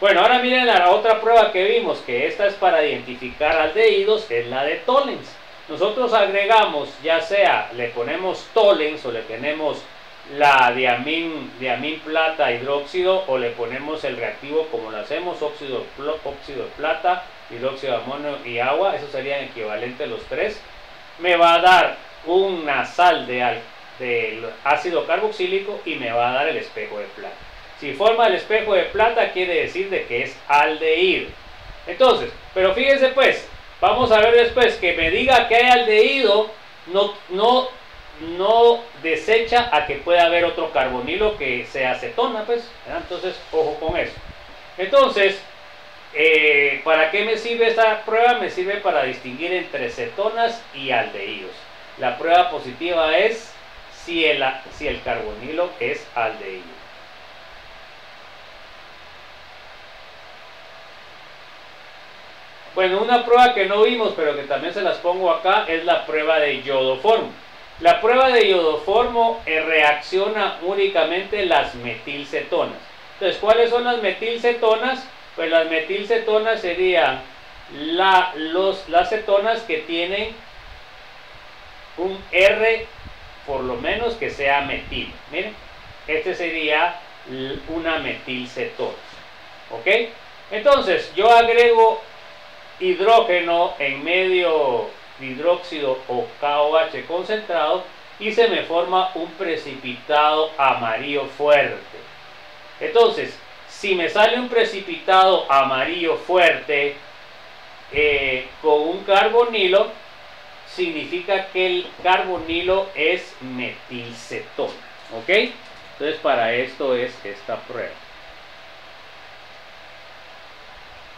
[SPEAKER 1] Bueno, ahora miren la otra prueba que vimos, que esta es para identificar aldehídos, es la de Tollens. Nosotros agregamos, ya sea le ponemos Tollens o le tenemos la diamín plata hidróxido o le ponemos el reactivo como lo hacemos, óxido de plata, hidróxido de amonio y agua, eso serían equivalentes los tres, me va a dar una sal de ácido carboxílico y me va a dar el espejo de plata. Si forma el espejo de plata quiere decir de que es aldehído. Entonces, pero fíjense pues, vamos a ver después que me diga que hay aldehído, no desecha a que pueda haber otro carbonilo que sea cetona, pues, ¿verdad? Entonces, ojo con eso. Entonces, ¿para qué me sirve esta prueba? Me sirve para distinguir entre cetonas y aldehídos. La prueba positiva es si el carbonilo es aldehído. Bueno, una prueba que no vimos, pero que también se las pongo acá, es la prueba de iodoformo. La prueba de iodoformo reacciona únicamente las metilcetonas. Entonces, ¿cuáles son las metilcetonas? Pues las metilcetonas serían las cetonas que tienen un R, por lo menos que sea metil. Miren, este sería una metilcetona. ¿Ok? Entonces, yo agrego hidrógeno en medio de hidróxido o KOH concentrado y se me forma un precipitado amarillo fuerte. Entonces, si me sale un precipitado amarillo fuerte con un carbonilo, significa que el carbonilo es metilcetona. ¿Ok? Entonces, para esto es esta prueba.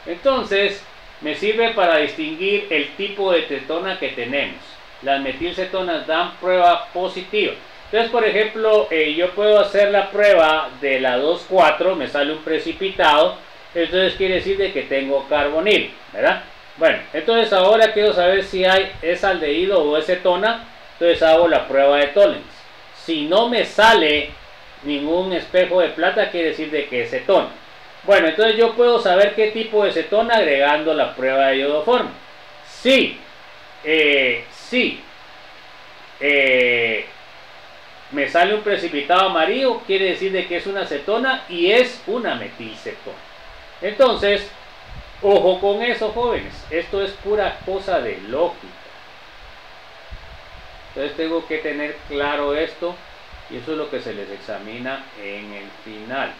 [SPEAKER 1] Entonces, me sirve para distinguir el tipo de cetona que tenemos. Las metilcetonas dan prueba positiva. Entonces, por ejemplo, yo puedo hacer la prueba de la 2,4, me sale un precipitado, entonces quiere decir de que tengo carbonilo, ¿verdad? Bueno, entonces ahora quiero saber si es aldehído o es cetona, entonces hago la prueba de Tollens. Si no me sale ningún espejo de plata, quiere decir de que es cetona. Bueno, entonces yo puedo saber qué tipo de cetona agregando la prueba de iodoformo. me sale un precipitado amarillo, quiere decir de que es una acetona y es una metilcetona. Entonces, ojo con eso, jóvenes, esto es pura cosa de lógica. Entonces tengo que tener claro esto y eso es lo que se les examina en el final.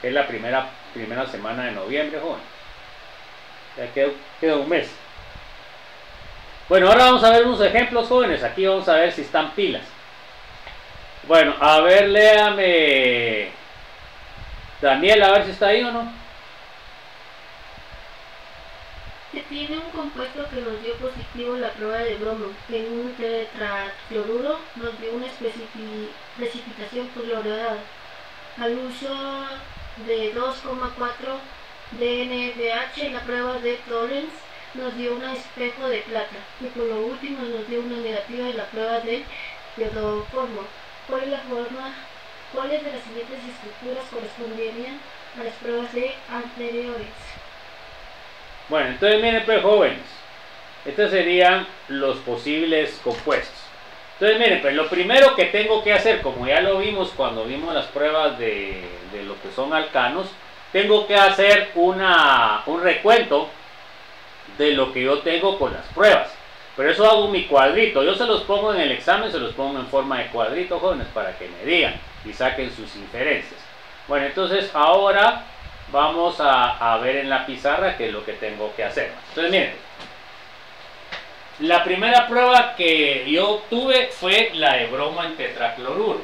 [SPEAKER 1] Es la primera semana de noviembre, jóvenes. Ya queda un mes. Bueno, ahora vamos a ver unos ejemplos, jóvenes. Aquí vamos a ver si están pilas. Bueno, a ver, léame. Daniel, a ver si está ahí o no.
[SPEAKER 3] Se tiene un compuesto que nos dio positivo la prueba de bromo. En un tetracloruro nos dio una precipitación coloreada. Al uso de 2,4 DNFH, la prueba de Torrens nos dio un espejo de plata. Y por lo último nos dio una negativa de la prueba de iodoformo. ¿Cuáles de las siguientes estructuras corresponderían a las pruebas de anteriores?
[SPEAKER 1] Bueno, entonces miren pues, jóvenes, estos serían los posibles compuestos. Entonces miren pues, lo primero que tengo que hacer, como ya lo vimos cuando vimos las pruebas de lo que son alcanos, tengo que hacer un recuento de lo que yo tengo con las pruebas. Pero eso hago mi cuadrito, yo se los pongo en el examen, se los pongo en forma de cuadrito, jóvenes, para que me digan y saquen sus inferencias. Bueno, entonces ahora vamos a ver en la pizarra qué es lo que tengo que hacer. Entonces miren, la primera prueba que yo tuve fue la de bromo en tetracloruro.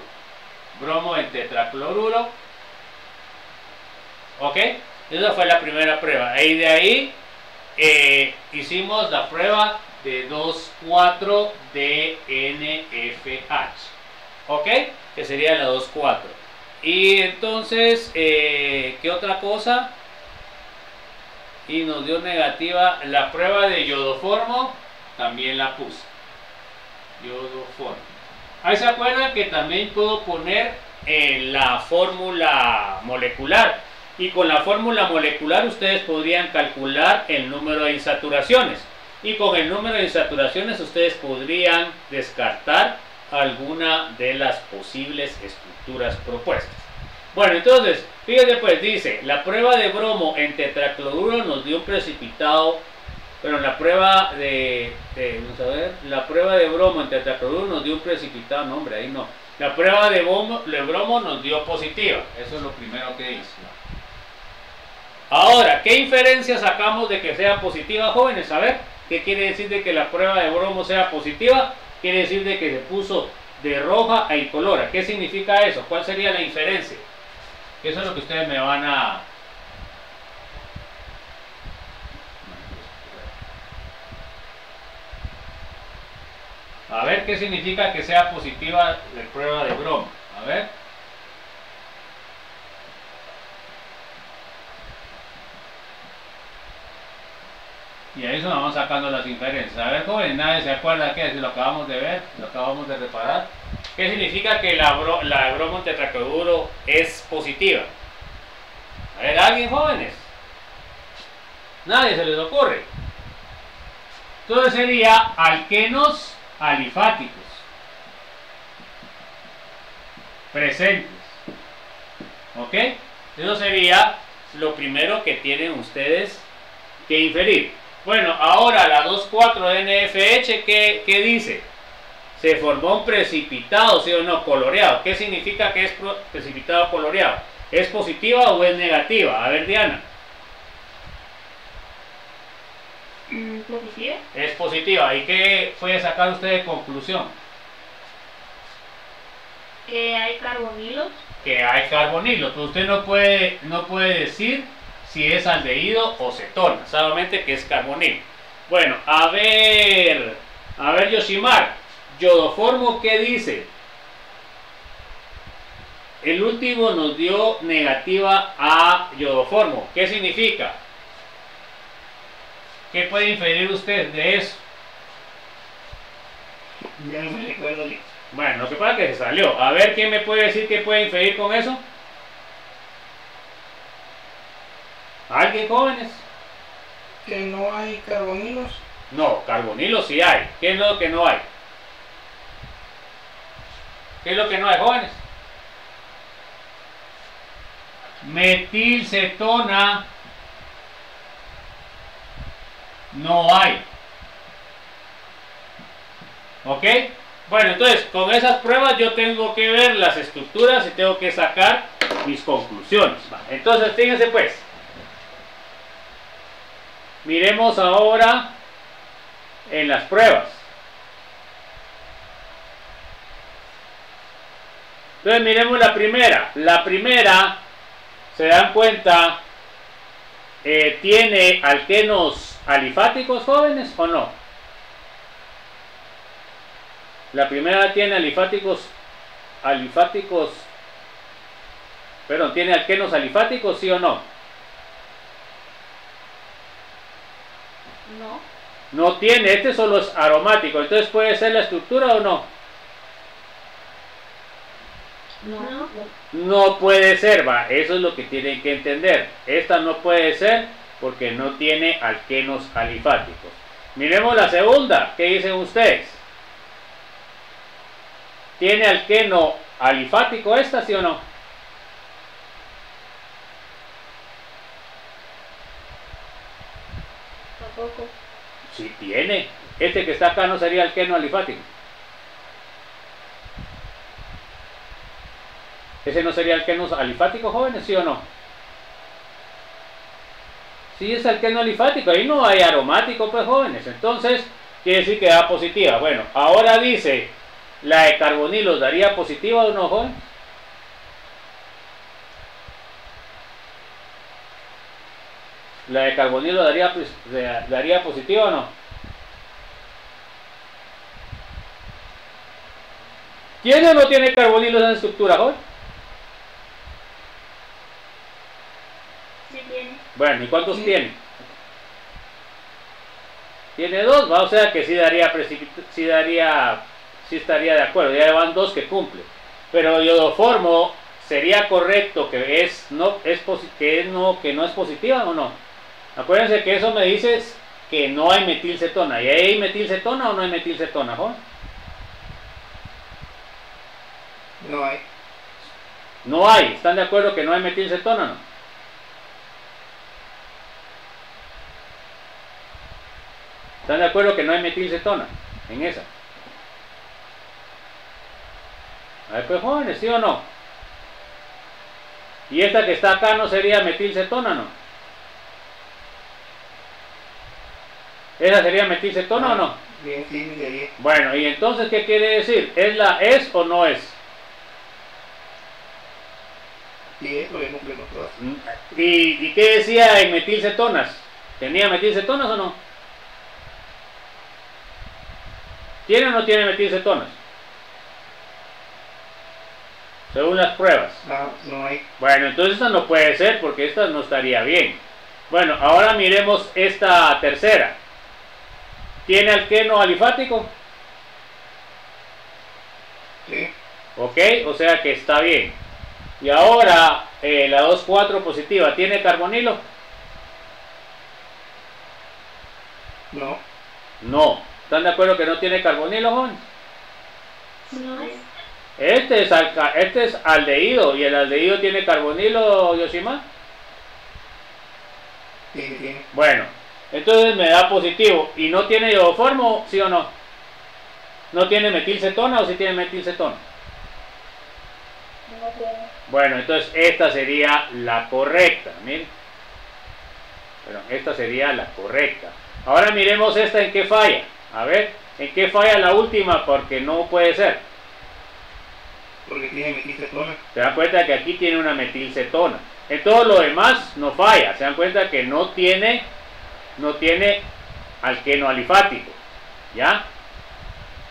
[SPEAKER 1] Bromo en tetracloruro. ¿Ok? Esa fue la primera prueba. Y de ahí hicimos la prueba de 2,4 DNFH. ¿Ok? Que sería la 2,4. Y entonces, ¿qué otra cosa? Y nos dio negativa la prueba de iodoformo, también la puse. Iodoformo. Ahí se acuerdan que también puedo poner la fórmula molecular. Y con la fórmula molecular ustedes podrían calcular el número de insaturaciones. Y con el número de insaturaciones ustedes podrían descartar alguna de las posibles estructuras propuestas. Bueno, entonces, fíjense pues, dice, la prueba de bromo en tetracloruro nos dio un precipitado, pero la prueba vamos a ver, la prueba de bromo en tetracloruro nos dio un precipitado, no hombre, ahí no. La prueba de bromo nos dio positiva, eso es lo primero que dice. Ahora, ¿qué inferencia sacamos de que sea positiva, jóvenes? A ver, ¿qué quiere decir de que la prueba de bromo sea positiva? Quiere decir de que se puso de roja a incolora. ¿Qué significa eso? ¿Cuál sería la inferencia? Eso es lo que ustedes me van a... A ver, ¿qué significa que sea positiva la prueba de bromo? A ver. Y ahí nos vamos sacando las inferencias. A ver, jóvenes, nadie se acuerda qué es, lo acabamos de ver, lo acabamos de reparar. ¿Qué significa que la bromo en tetracloruro es positiva? A ver, ¿alguien, jóvenes? Nadie se les ocurre. Entonces sería alquenos alifáticos presentes. ¿Ok? Eso sería lo primero que tienen ustedes que inferir. Bueno, ahora la 2,4 NFH, ¿qué dice? Se formó un precipitado, ¿sí o no? Coloreado. ¿Qué significa que es precipitado coloreado? ¿Es positiva o es negativa? A ver, Diana.
[SPEAKER 3] ¿Positiva?
[SPEAKER 1] Es positiva. ¿Y qué puede sacar usted de conclusión?
[SPEAKER 3] Que hay carbonilos.
[SPEAKER 1] Que hay carbonilo. Pero usted no puede decir si es aldehído o cetona, solamente que es carbonilo. Bueno, a ver Yoshimar, iodoformo, ¿qué dice? El último nos dio negativa a iodoformo. ¿Qué significa? ¿Qué puede inferir usted de eso?
[SPEAKER 4] Ya no me recuerdo.
[SPEAKER 1] Bueno, lo que pasa es que se salió. A ver, ¿quién me puede decir qué puede inferir con eso? ¿Alguien, jóvenes?
[SPEAKER 5] Que no hay carbonilos.
[SPEAKER 1] No, carbonilo sí hay. ¿Qué es lo que no hay? ¿Qué es lo que no hay, jóvenes? Metilcetona no hay. ¿Ok? Bueno, entonces con esas pruebas yo tengo que ver las estructuras y tengo que sacar mis conclusiones. Entonces fíjense pues. Miremos ahora en las pruebas. Entonces miremos la primera. La primera, se dan cuenta, ¿tiene alquenos alifáticos, jóvenes, o no? La primera tiene ¿tiene alquenos alifáticos, sí o no?
[SPEAKER 3] No.
[SPEAKER 1] No tiene, este solo es aromático, entonces puede ser la estructura o no.
[SPEAKER 3] No.
[SPEAKER 1] No puede ser, va, eso es lo que tienen que entender. Esta no puede ser porque no tiene alquenos alifáticos. Miremos la segunda, ¿qué dicen ustedes? ¿Tiene alqueno alifático esta, sí o no?
[SPEAKER 3] Tampoco.
[SPEAKER 1] Sí tiene. Este que está acá no sería alqueno alifático. ¿Ese no sería alqueno alifático, jóvenes, sí o no? Sí es alqueno alifático, ahí no hay aromático, pues, jóvenes. Entonces, quiere decir que da positiva. Bueno, ahora dice, ¿la de carbonilos daría positiva o no, jóvenes? ¿La de carbonilo daría positiva o no? ¿Tiene o no tiene carbonilos en la estructura, jóvenes?
[SPEAKER 3] Sí tiene.
[SPEAKER 1] Bueno, ¿y cuántos tiene? Tiene dos, ¿va? O sea que sí estaría de acuerdo, ya van dos que cumple. Pero iodoformo, ¿sería correcto que no es positiva o no? Acuérdense que eso me dices que no hay metilcetona. ¿Y hay metilcetona o no hay metilcetona, joven?
[SPEAKER 4] No hay.
[SPEAKER 1] No hay, ¿están de acuerdo que no hay metilcetona o no? ¿Están de acuerdo que no hay metilcetona en esa? A ver, pues, jóvenes, ¿sí o no? ¿Y esta que está acá no sería metilcetona, no? ¿Esa sería metilcetona o no?
[SPEAKER 4] Bien, sí, sería.
[SPEAKER 1] Bueno, ¿y entonces qué quiere decir? ¿Es o no es?
[SPEAKER 4] Sí, es porque cumplimos todas.
[SPEAKER 1] ¿Y qué decía en metilcetonas? ¿Tenía metilcetonas o no? ¿Tiene o no tiene metilcetonas? Según las pruebas.
[SPEAKER 4] No hay.
[SPEAKER 1] Bueno, entonces esta no puede ser porque esta no estaría bien. Bueno, ahora miremos esta tercera. ¿Tiene alqueno alifático?
[SPEAKER 4] Sí.
[SPEAKER 1] Ok, o sea que está bien. Y ahora la 2,4 positiva, ¿tiene carbonilo?
[SPEAKER 4] No.
[SPEAKER 1] No. ¿Están de acuerdo que no tiene carbonilo, jóvenes?
[SPEAKER 3] No.
[SPEAKER 1] Este es aldehído, y el aldehído tiene carbonilo, Yoshima.
[SPEAKER 4] Sí, sí tiene.
[SPEAKER 1] Bueno, entonces me da positivo. ¿Y no tiene iodoformo, sí o no? ¿No tiene metilcetona o sí tiene metilcetona?
[SPEAKER 3] No tiene.
[SPEAKER 1] Bueno, entonces esta sería la correcta, miren. Pero esta sería la correcta. Ahora miremos esta en qué falla. A ver, ¿en qué falla la última? Porque no puede ser.
[SPEAKER 4] Porque tiene metilcetona.
[SPEAKER 1] Se dan cuenta que aquí tiene una metilcetona. En todo lo demás no falla. Se dan cuenta que no tiene alqueno alifático. ¿Ya?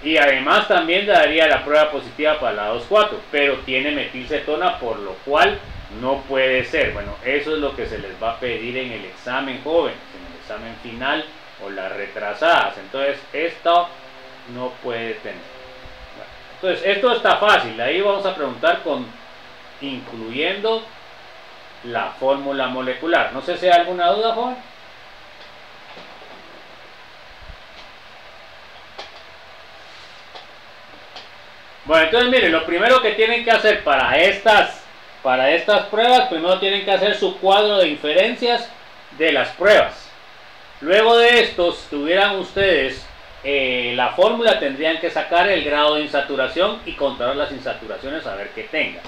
[SPEAKER 1] Y además también daría la prueba positiva para la 2,4. Pero tiene metilcetona, por lo cual no puede ser. Bueno, eso es lo que se les va a pedir en el examen jóvenes, en el examen final o las retrasadas. Entonces esto no puede tener. Entonces esto está fácil. Ahí vamos a preguntar incluyendo la fórmula molecular. No sé si hay alguna duda, joven. Bueno, entonces miren, lo primero que tienen que hacer para estas pruebas, primero tienen que hacer su cuadro de inferencias de las pruebas. Luego de esto, si tuvieran ustedes la fórmula, tendrían que sacar el grado de insaturación y contar las insaturaciones a ver qué tengan.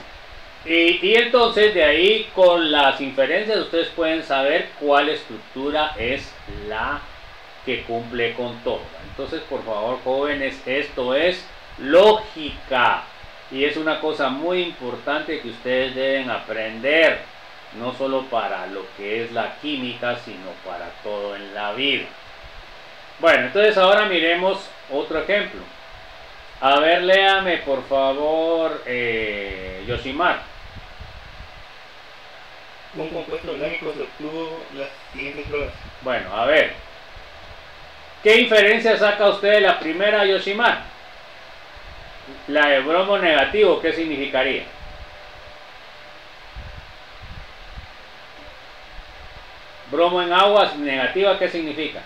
[SPEAKER 1] Y entonces de ahí con las inferencias ustedes pueden saber cuál estructura es la que cumple con todo. Entonces, por favor, jóvenes, esto es lógica y es una cosa muy importante que ustedes deben aprender, no solo para lo que es la química, sino para todo en la vida. Bueno, entonces ahora miremos otro ejemplo. A ver, léame por favor, Yoshimar.
[SPEAKER 4] Un compuesto orgánico se obtuvo las siguientes pruebas.
[SPEAKER 1] Bueno, a ver. ¿Qué inferencia saca usted de la primera, Yoshimar? La de bromo negativo, ¿qué significaría? Bromo en agua negativa, ¿qué significa?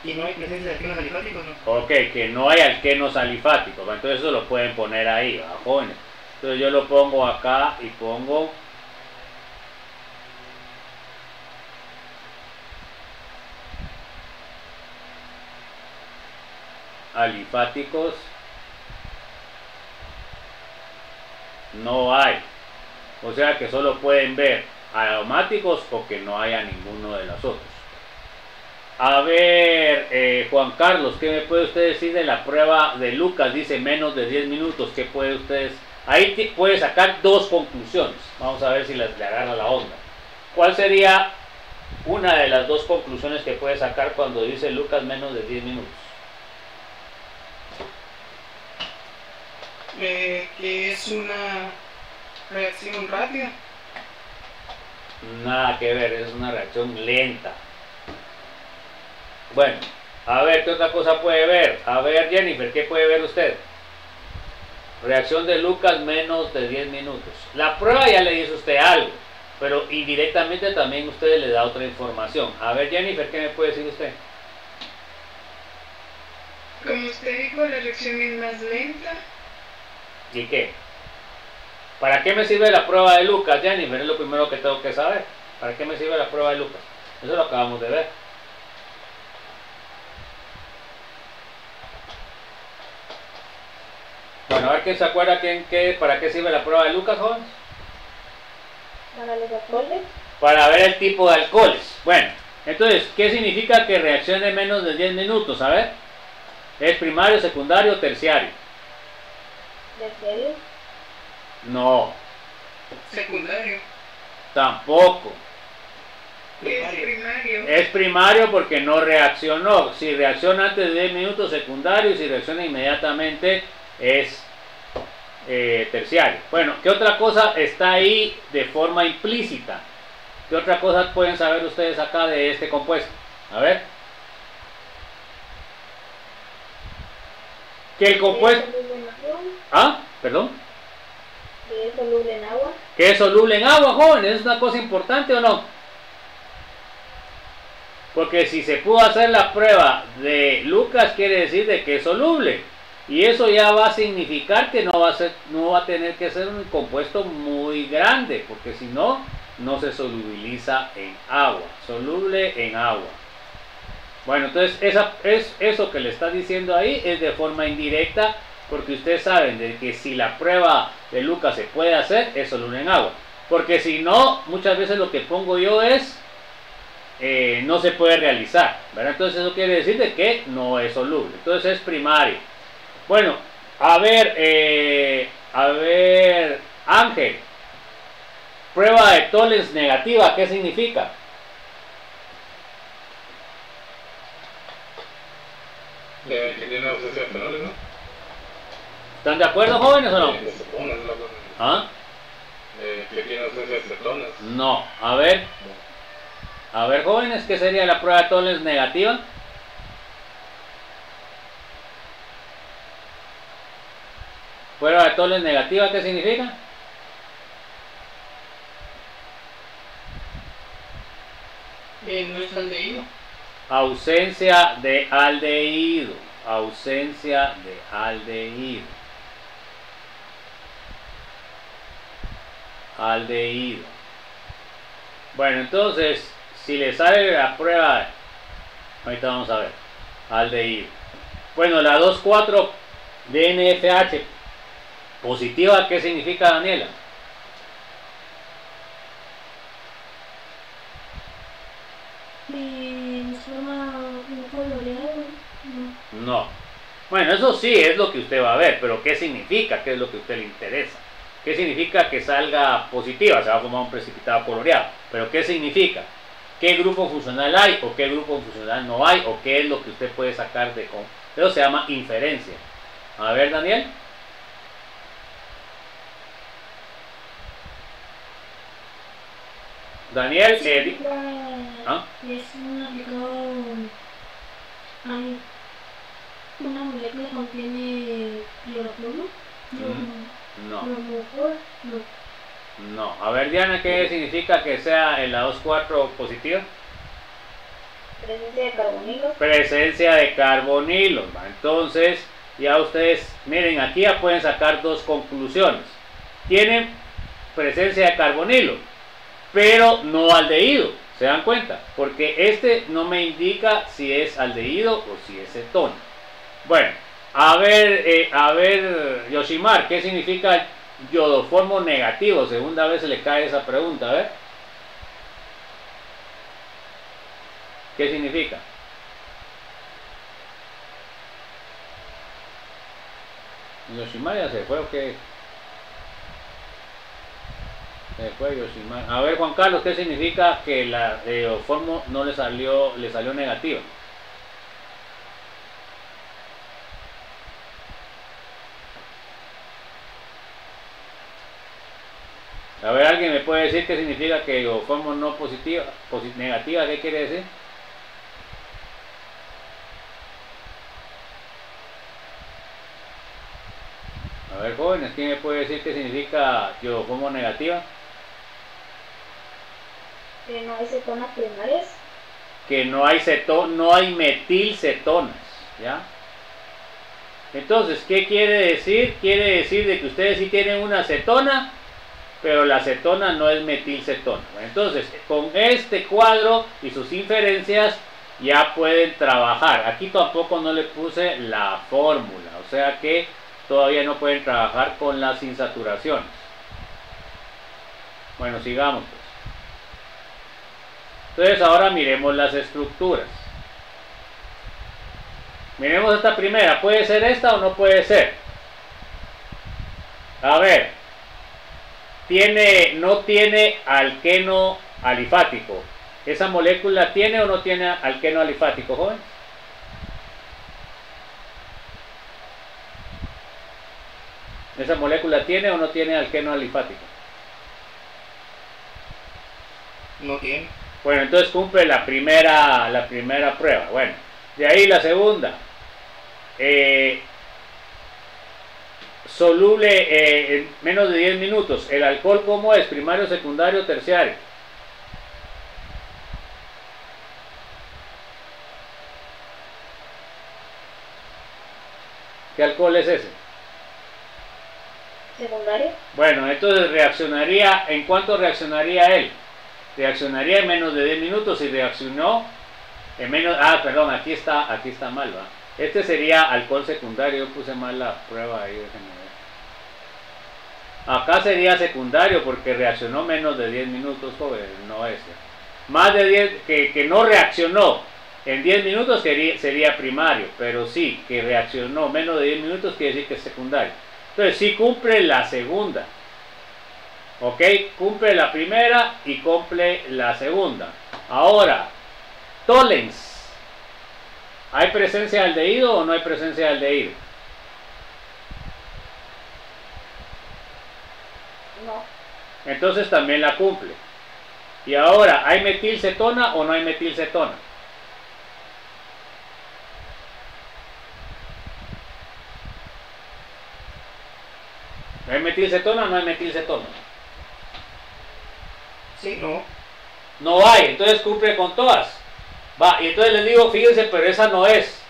[SPEAKER 4] ¿Y no hay presencia de alquenos alifáticos, no?
[SPEAKER 1] Ok, que no hay alquenos alifáticos. Entonces eso lo pueden poner ahí, ¿va, jóvenes? Entonces yo lo pongo acá y pongo alifáticos no hay. O sea que solo pueden ver aromáticos o que no haya ninguno de los otros. A ver, Juan Carlos, ¿qué me puede usted decir de la prueba de Lucas? Dice menos de 10 minutos. ¿Qué puede ustedes? Ahí puede sacar dos conclusiones. Vamos a ver si le agarra la onda. ¿Cuál sería una de las dos conclusiones que puede sacar cuando dice Lucas menos de 10 minutos?
[SPEAKER 5] Que es una reacción rápida.
[SPEAKER 1] Nada que ver, es una reacción lenta. Bueno, a ver, ¿qué otra cosa puede ver? A ver, Jennifer, ¿qué puede ver usted? Reacción de Lucas menos de 10 minutos. La prueba ya le dice usted algo, pero indirectamente también usted le da otra información. A ver, Jennifer, ¿qué me puede decir usted?
[SPEAKER 2] Como usted dijo, la reacción es más lenta.
[SPEAKER 1] ¿Y qué? ¿Para qué me sirve la prueba de Lucas, Jennifer? Es lo primero que tengo que saber. ¿Para qué me sirve la prueba de Lucas? Eso lo acabamos de ver. Bueno, a ver quién se acuerda para qué sirve la prueba de Lucas, jóvenes.
[SPEAKER 3] Para los alcoholes.
[SPEAKER 1] Para ver el tipo de alcoholes. Bueno, entonces, ¿qué significa que reaccione menos de 10 minutos? A ver. ¿Es primario, secundario o terciario?
[SPEAKER 3] ¿Terciario?
[SPEAKER 1] No,
[SPEAKER 5] Secundario.
[SPEAKER 1] tampoco.
[SPEAKER 2] Es primario.
[SPEAKER 1] Es primario porque no reaccionó. Si reacciona antes de 10 minutos, secundario. Y si reacciona inmediatamente, es terciario. Bueno, ¿qué otra cosa está ahí de forma implícita? ¿Qué otra cosa pueden saber ustedes acá de este compuesto? A ver. Que el compuesto... Ah, perdón.
[SPEAKER 3] ¿Que es soluble en agua?
[SPEAKER 1] Que es soluble en agua, jóvenes. ¿Es una cosa importante o no? Porque si se pudo hacer la prueba de Lucas, quiere decir de que es soluble. Y eso ya va a significar que no va a tener que ser un compuesto muy grande, porque si no, no se solubiliza en agua. Soluble en agua. Bueno, entonces eso que le está diciendo ahí es de forma indirecta, porque ustedes saben de que si la prueba de Lucas se puede hacer, es soluble en agua. Porque si no, muchas veces lo que pongo yo es no se puede realizar, ¿verdad? Entonces eso quiere decir de que no es soluble. Entonces es primario. Bueno, a ver, Ángel, prueba de Tollens negativa, ¿qué significa?
[SPEAKER 6] Que tiene ausencia de fenoles, ¿no?
[SPEAKER 1] ¿Están de acuerdo, jóvenes, o no?
[SPEAKER 6] De cetonas, ¿no?
[SPEAKER 1] ¿Ah?
[SPEAKER 6] Que tiene ausencia de cetonas.
[SPEAKER 1] No, a ver, jóvenes, ¿qué sería la prueba de Tollens negativa? Prueba de Tollens negativa, ¿qué significa?
[SPEAKER 5] No es aldehído.
[SPEAKER 1] Ausencia de aldehído. Ausencia de aldehído. Aldehído. Bueno, entonces, si le sale la prueba, ahorita vamos a ver, aldehído. Bueno, la 2,4 DNFH positiva, ¿qué significa, Daniela?
[SPEAKER 3] Nos forma un coloreado. No.
[SPEAKER 1] No. Bueno, eso sí es lo que usted va a ver, pero ¿qué significa? ¿Qué es lo que a usted le interesa? ¿Qué significa que salga positiva? Se va a formar un precipitado coloreado. ¿Pero qué significa? ¿Qué grupo funcional hay o qué grupo funcional no hay? ¿O qué es lo que usted puede sacar de... Eso se llama inferencia. A ver, Daniel. Daniel, ¿ah?
[SPEAKER 3] Es un aplicado. Hay una molécula que contiene clorofluoro.
[SPEAKER 1] No.
[SPEAKER 3] No.
[SPEAKER 1] No. A ver, Diana, ¿qué significa que sea en la 2,4 positiva?
[SPEAKER 7] Presencia de carbonilo.
[SPEAKER 1] Presencia de carbonilo. Entonces, ya ustedes, miren, aquí ya pueden sacar dos conclusiones. Tienen presencia de carbonilo, pero no aldehído. ¿Se dan cuenta? Porque este no me indica si es aldehído o si es cetona. Bueno, a ver, Yoshimar, ¿qué significa iodoformo negativo? Segunda vez se le cae esa pregunta, a ver. ¿Qué significa? Yoshimar ya se fue, ¿o qué? Se fue Yoshimar. A ver, Juan Carlos, ¿qué significa que la iodoformo no le salió negativa? A ver, ¿alguien me puede decir qué significa que iodoformo no positiva, negativa? ¿Qué quiere decir? A ver, jóvenes, ¿quién me puede decir qué significa iodoformo negativa?
[SPEAKER 7] Que no hay cetonas primarias.
[SPEAKER 1] Que no hay metilcetonas, ¿ya? Entonces, ¿qué quiere decir? Quiere decir de que ustedes sí tienen una cetona, pero la cetona no es metilcetona. Entonces, con este cuadro y sus inferencias ya pueden trabajar. Aquí tampoco no le puse la fórmula, o sea que todavía no pueden trabajar con las insaturaciones. Bueno, sigamos pues. Entonces ahora miremos las estructuras. Miremos esta primera. ¿Puede ser esta o no puede ser? A ver. No tiene alqueno alifático. ¿Esa molécula tiene o no tiene alqueno alifático, joven? ¿Esa molécula tiene o no tiene alqueno alifático?
[SPEAKER 4] No tiene.
[SPEAKER 1] Bueno, entonces cumple la primera prueba. Bueno, de ahí la segunda. Soluble en menos de 10 minutos. ¿El alcohol cómo es? ¿Primario, secundario, terciario? ¿Qué alcohol es ese?
[SPEAKER 7] Secundario.
[SPEAKER 1] Bueno, entonces reaccionaría, ¿en cuánto reaccionaría él? Reaccionaría en menos de 10 minutos y reaccionó en menos... Ah, perdón, aquí está mal, ¿va? Este sería alcohol secundario, yo puse mal la prueba ahí, déjenme ver. Acá sería secundario porque reaccionó menos de 10 minutos, joven, no ese. Más de 10, que no reaccionó en 10 minutos sería primario, pero sí, que reaccionó menos de 10 minutos quiere decir que es secundario. Entonces sí cumple la segunda. Ok, cumple la primera y cumple la segunda. Ahora, Tollens. ¿Hay presencia de aldehído o no hay presencia de aldehído?
[SPEAKER 7] No.
[SPEAKER 1] Entonces también la cumple. Y ahora, ¿hay metilcetona o no hay metilcetona? ¿Hay metilcetona o no hay metilcetona?
[SPEAKER 4] Sí, no.
[SPEAKER 1] No hay, entonces cumple con todas. Va, y entonces les digo, fíjense, pero esa no es.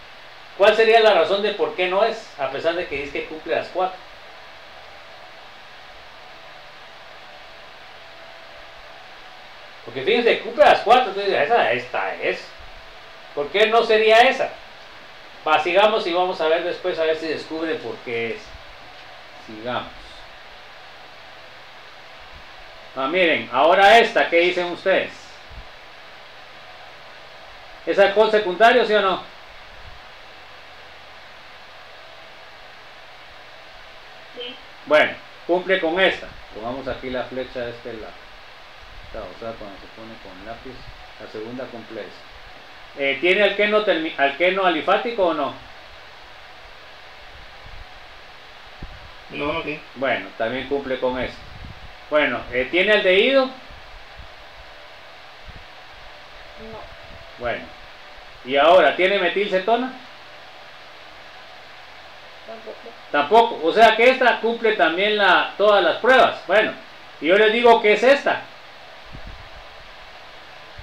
[SPEAKER 1] ¿Cuál sería la razón de por qué no es? A pesar de que dice que cumple las 4. Porque fíjense, cumple las 4, entonces esta es. ¿Por qué no sería esa? Va, sigamos y vamos a ver después, a ver si descubren por qué es. Sigamos. Miren, ahora esta, ¿qué dicen ustedes? ¿Es alcohol secundario, sí o no?
[SPEAKER 7] Sí.
[SPEAKER 1] Bueno, cumple con esta. Pongamos aquí la flecha de este lado. O sea, cuando se pone con lápiz, la segunda cumple esta. ¿Tiene alqueno alifático o no?
[SPEAKER 4] No, no tiene.
[SPEAKER 1] Bueno, también cumple con esto. Bueno, ¿tiene aldehído?
[SPEAKER 7] No.
[SPEAKER 1] Bueno. ¿Y ahora tiene metilcetona?
[SPEAKER 7] Tampoco.
[SPEAKER 1] Tampoco. O sea que esta cumple también todas las pruebas. Bueno, y yo les digo que es esta.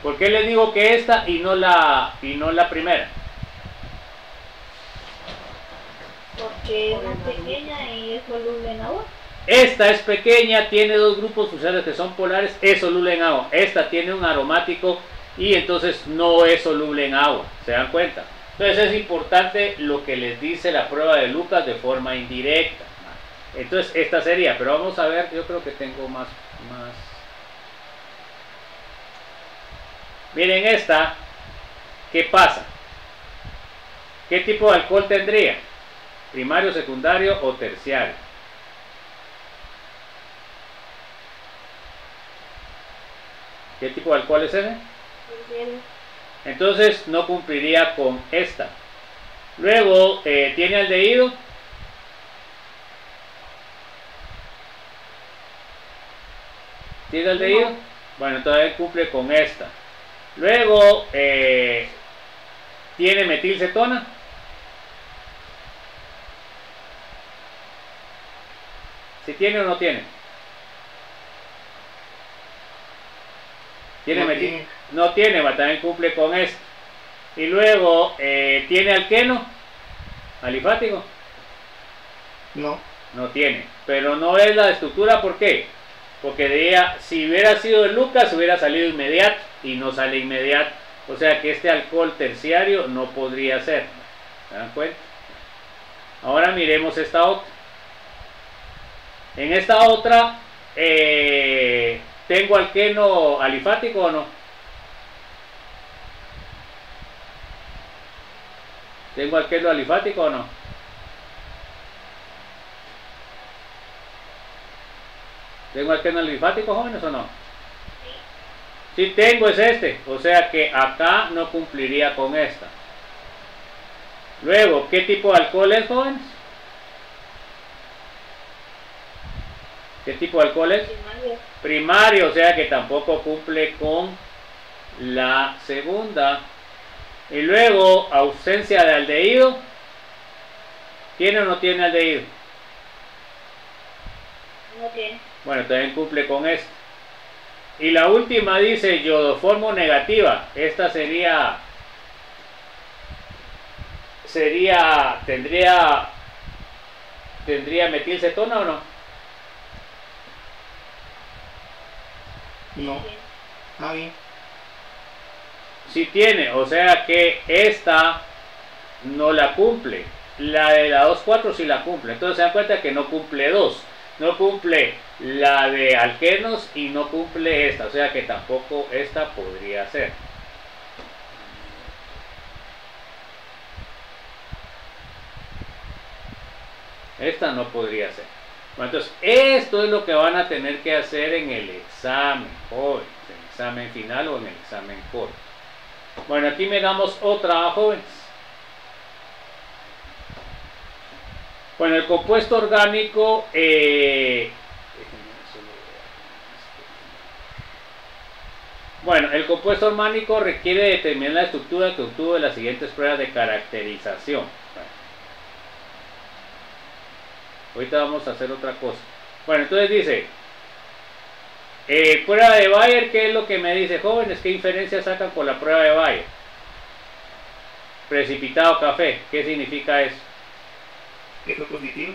[SPEAKER 1] ¿Por qué les digo que esta y no la primera?
[SPEAKER 7] Porque es más pequeña y es soluble en agua.
[SPEAKER 1] Esta es pequeña, tiene 2 grupos fusibles que son polares, es soluble en agua. Esta tiene un aromático y entonces no es soluble en agua. ¿Se dan cuenta? Entonces es importante lo que les dice la prueba de Lucas de forma indirecta. Entonces esta sería, pero vamos a ver, yo creo que tengo más. Miren esta, ¿qué pasa? ¿Qué tipo de alcohol tendría? ¿Primario, secundario o terciario? ¿Qué tipo de alcohol es ese? Entonces no cumpliría con esta. Luego, ¿tiene aldehído? ¿Tiene aldehído?
[SPEAKER 7] No.
[SPEAKER 1] Bueno, todavía cumple con esta. Luego, ¿tiene metilcetona? ¿Si tiene o no tiene? ¿Tiene
[SPEAKER 4] No
[SPEAKER 1] metil?
[SPEAKER 4] tiene.
[SPEAKER 1] No tiene, también cumple con esto. Y luego, ¿tiene alqueno? ¿Alifático?
[SPEAKER 4] No.
[SPEAKER 1] No tiene. Pero no es la estructura, ¿por qué? Porque si hubiera sido de Lucas, hubiera salido inmediato y no sale inmediato. O sea que este alcohol terciario no podría ser. ¿Se dan cuenta? Ahora miremos esta otra. En esta otra, ¿tengo alqueno alifático o no? ¿Tengo alqueno alifático o no? ¿Tengo alqueno alifático, jóvenes, o no? Sí tengo, es este. O sea que acá no cumpliría con esta. Luego, ¿qué tipo de alcohol es, jóvenes? ¿Qué tipo de alcohol es?
[SPEAKER 7] Primario.
[SPEAKER 1] Primario, o sea que tampoco cumple con la segunda. Y luego, ausencia de aldehído. ¿Tiene o no tiene aldehído?
[SPEAKER 7] No tiene.
[SPEAKER 1] Bueno, también cumple con esto. Y la última dice iodoformo negativa. Esta ¿tendría metilcetona o no?
[SPEAKER 4] No.
[SPEAKER 7] Tiene.
[SPEAKER 4] Ah, bien.
[SPEAKER 1] Sí tiene, o sea que esta no la cumple. La de la 2,4 sí la cumple. Entonces se dan cuenta que no cumple 2. No cumple la de alquenos y no cumple esta. O sea que tampoco esta podría ser. Esta no podría ser. Bueno, entonces esto es lo que van a tener que hacer en el examen, jóvenes, en el examen final o en el examen corto. Bueno, aquí me damos otra, jóvenes. Bueno, el compuesto orgánico, bueno, el compuesto orgánico requiere determinar la estructura que obtuvo de las siguientes pruebas de caracterización. Bueno, ahorita vamos a hacer otra cosa. Bueno, entonces dice, Prueba de Bayer, ¿qué es lo que me dice, jóvenes? ¿Qué inferencia sacan con la prueba de Bayer? Precipitado café, ¿qué significa eso?
[SPEAKER 4] Que fue positivo.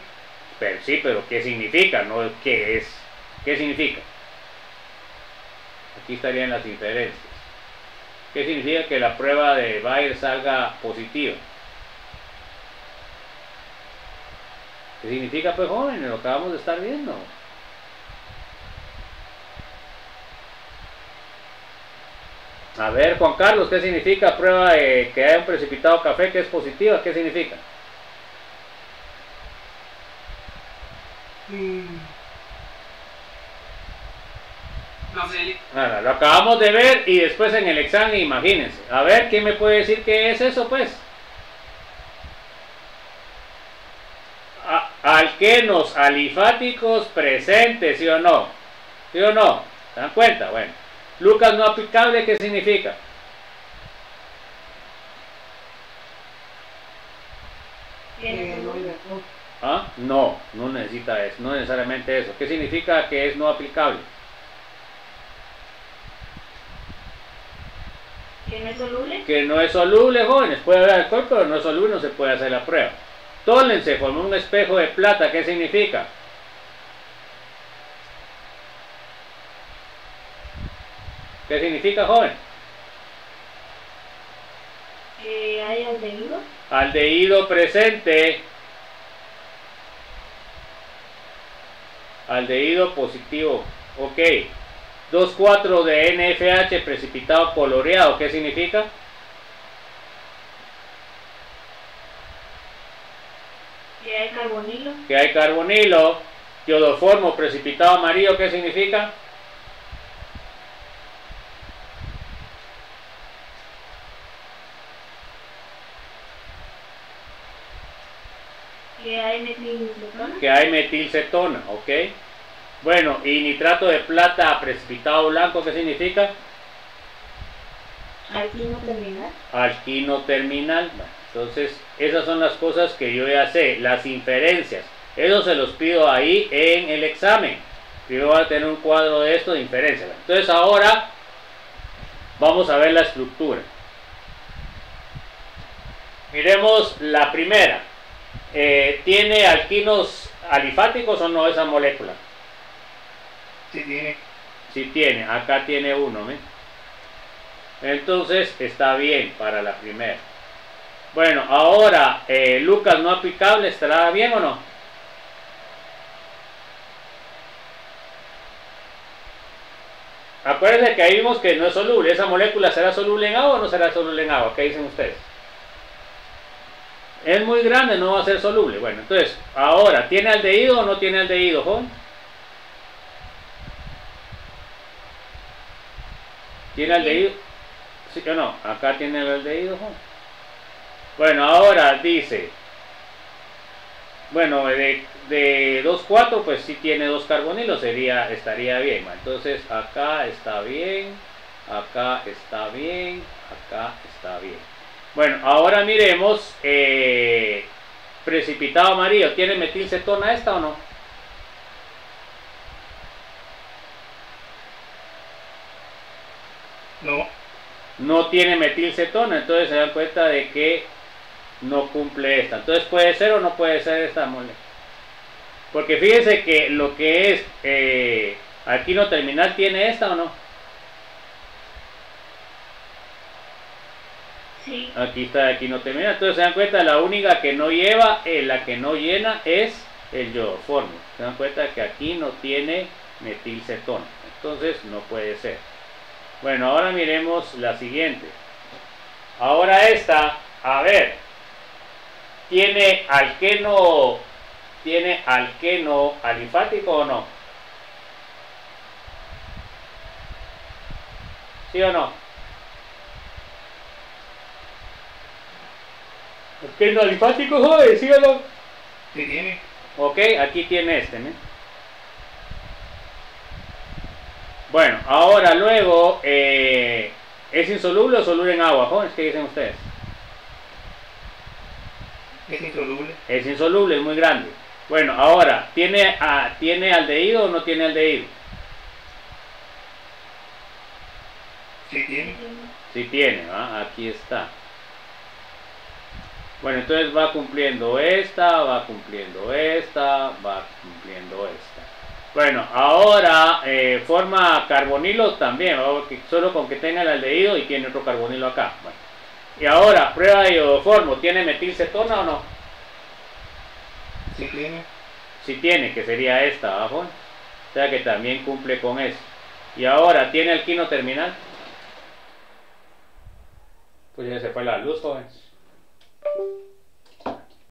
[SPEAKER 1] Pero sí, pero ¿qué significa? No, ¿qué es? ¿Qué significa? Aquí estarían las inferencias. ¿Qué significa que la prueba de Bayer salga positiva? ¿Qué significa, pues, jóvenes? Lo acabamos de estar viendo. A ver, Juan Carlos, ¿qué significa prueba de que haya un precipitado café que es positiva? ¿Qué significa?
[SPEAKER 5] No sé.
[SPEAKER 1] Nada, lo acabamos de ver y después en el examen, imagínense. A ver, ¿quién me puede decir qué es eso, pues? Alquenos alifáticos presentes, ¿sí o no? ¿Sí o no? ¿Se dan cuenta? Bueno. Lucas no aplicable, ¿qué significa? ¿Ah? No, no necesita eso, no necesariamente eso. ¿Qué significa que es no aplicable?
[SPEAKER 7] ¿Que no es soluble?
[SPEAKER 1] Que no es soluble, jóvenes. Puede haber alcohol, pero no es soluble, no se puede hacer la prueba. Tolen se formó un espejo de plata, ¿qué significa? ¿Qué significa, joven?
[SPEAKER 7] ¿Que hay aldehído?
[SPEAKER 1] Aldehído presente. Aldehído positivo. Ok. 2,4 de NFH precipitado coloreado. ¿Qué significa?
[SPEAKER 7] ¿Que hay carbonilo?
[SPEAKER 1] Que hay carbonilo. Iodoformo precipitado amarillo. ¿Qué significa?
[SPEAKER 7] ¿Que hay metilcetona?
[SPEAKER 1] Que hay metilcetona. Ok. Bueno, y nitrato de plata precipitado blanco. ¿Qué significa?
[SPEAKER 7] ¿Alquino terminal?
[SPEAKER 1] Alquino terminal. Entonces, esas son las cosas que yo ya sé, las inferencias. Eso se los pido ahí en el examen. Yo voy a tener un cuadro de esto de inferencias. Entonces, ahora vamos a ver la estructura. Miremos la primera. ¿Tiene alquinos alifáticos o no esa molécula?
[SPEAKER 4] Sí tiene.
[SPEAKER 1] Sí tiene. Acá tiene uno, ¿ven? Entonces, está bien para la primera. Bueno, ahora, Lucas no aplicable, ¿estará bien o no? Acuérdense que ahí vimos que no es soluble. ¿Esa molécula será soluble en agua o no será soluble en agua? ¿Qué dicen ustedes? Es muy grande, no va a ser soluble. Bueno, entonces, ahora, ¿tiene aldehído o no tiene aldehído, joven? ¿Tiene aldehído? ¿Sí o no? Acá tiene el aldehído, joven. Bueno, ahora dice, bueno, de 2,4 pues sí tiene 2 carbonilos, estaría bien. Entonces acá está bien, acá está bien, acá está bien. Bueno, ahora miremos, precipitado amarillo, ¿tiene metilcetona esta o no?
[SPEAKER 4] No.
[SPEAKER 1] No tiene metilcetona, entonces se dan cuenta de que no cumple esta. Entonces, ¿puede ser o no puede ser esta molécula? Porque fíjense que lo que es alquino terminal tiene esta o no.
[SPEAKER 7] Sí.
[SPEAKER 1] Aquí está alquino terminal. Entonces, se dan cuenta, la única que no lleva, la que no llena es el iodoformo. Se dan cuenta que aquí no tiene metilcetona. Entonces, no puede ser. Bueno, ahora miremos la siguiente. Ahora esta, a ver, ¿tiene alqueno alifático o no? ¿Sí o no? ¿Alqueno alifático, joder? ¿Sí o no?
[SPEAKER 4] Sí tiene.
[SPEAKER 1] Ok, aquí tiene este, ¿no? Bueno, ahora luego, ¿es insoluble o soluble en agua, jóvenes? ¿Qué dicen ustedes?
[SPEAKER 4] Es insoluble.
[SPEAKER 1] Es insoluble, es muy grande. Bueno, ahora, ¿tiene aldehído o no tiene aldehído?
[SPEAKER 4] Sí tiene.
[SPEAKER 1] Sí tiene, ¿va? Aquí está. Bueno, entonces va cumpliendo esta, va cumpliendo esta, va cumpliendo esta. Bueno, ahora forma carbonilo también, solo con que tenga el aldehído y tiene otro carbonilo acá. Bueno. Y ahora, prueba de iodoformo, ¿tiene metilcetona o no?
[SPEAKER 4] Sí tiene.
[SPEAKER 1] Sí tiene, que sería esta abajo. O sea que también cumple con eso. Y ahora, ¿tiene alquino terminal? Pues ya se fue la luz, jóvenes.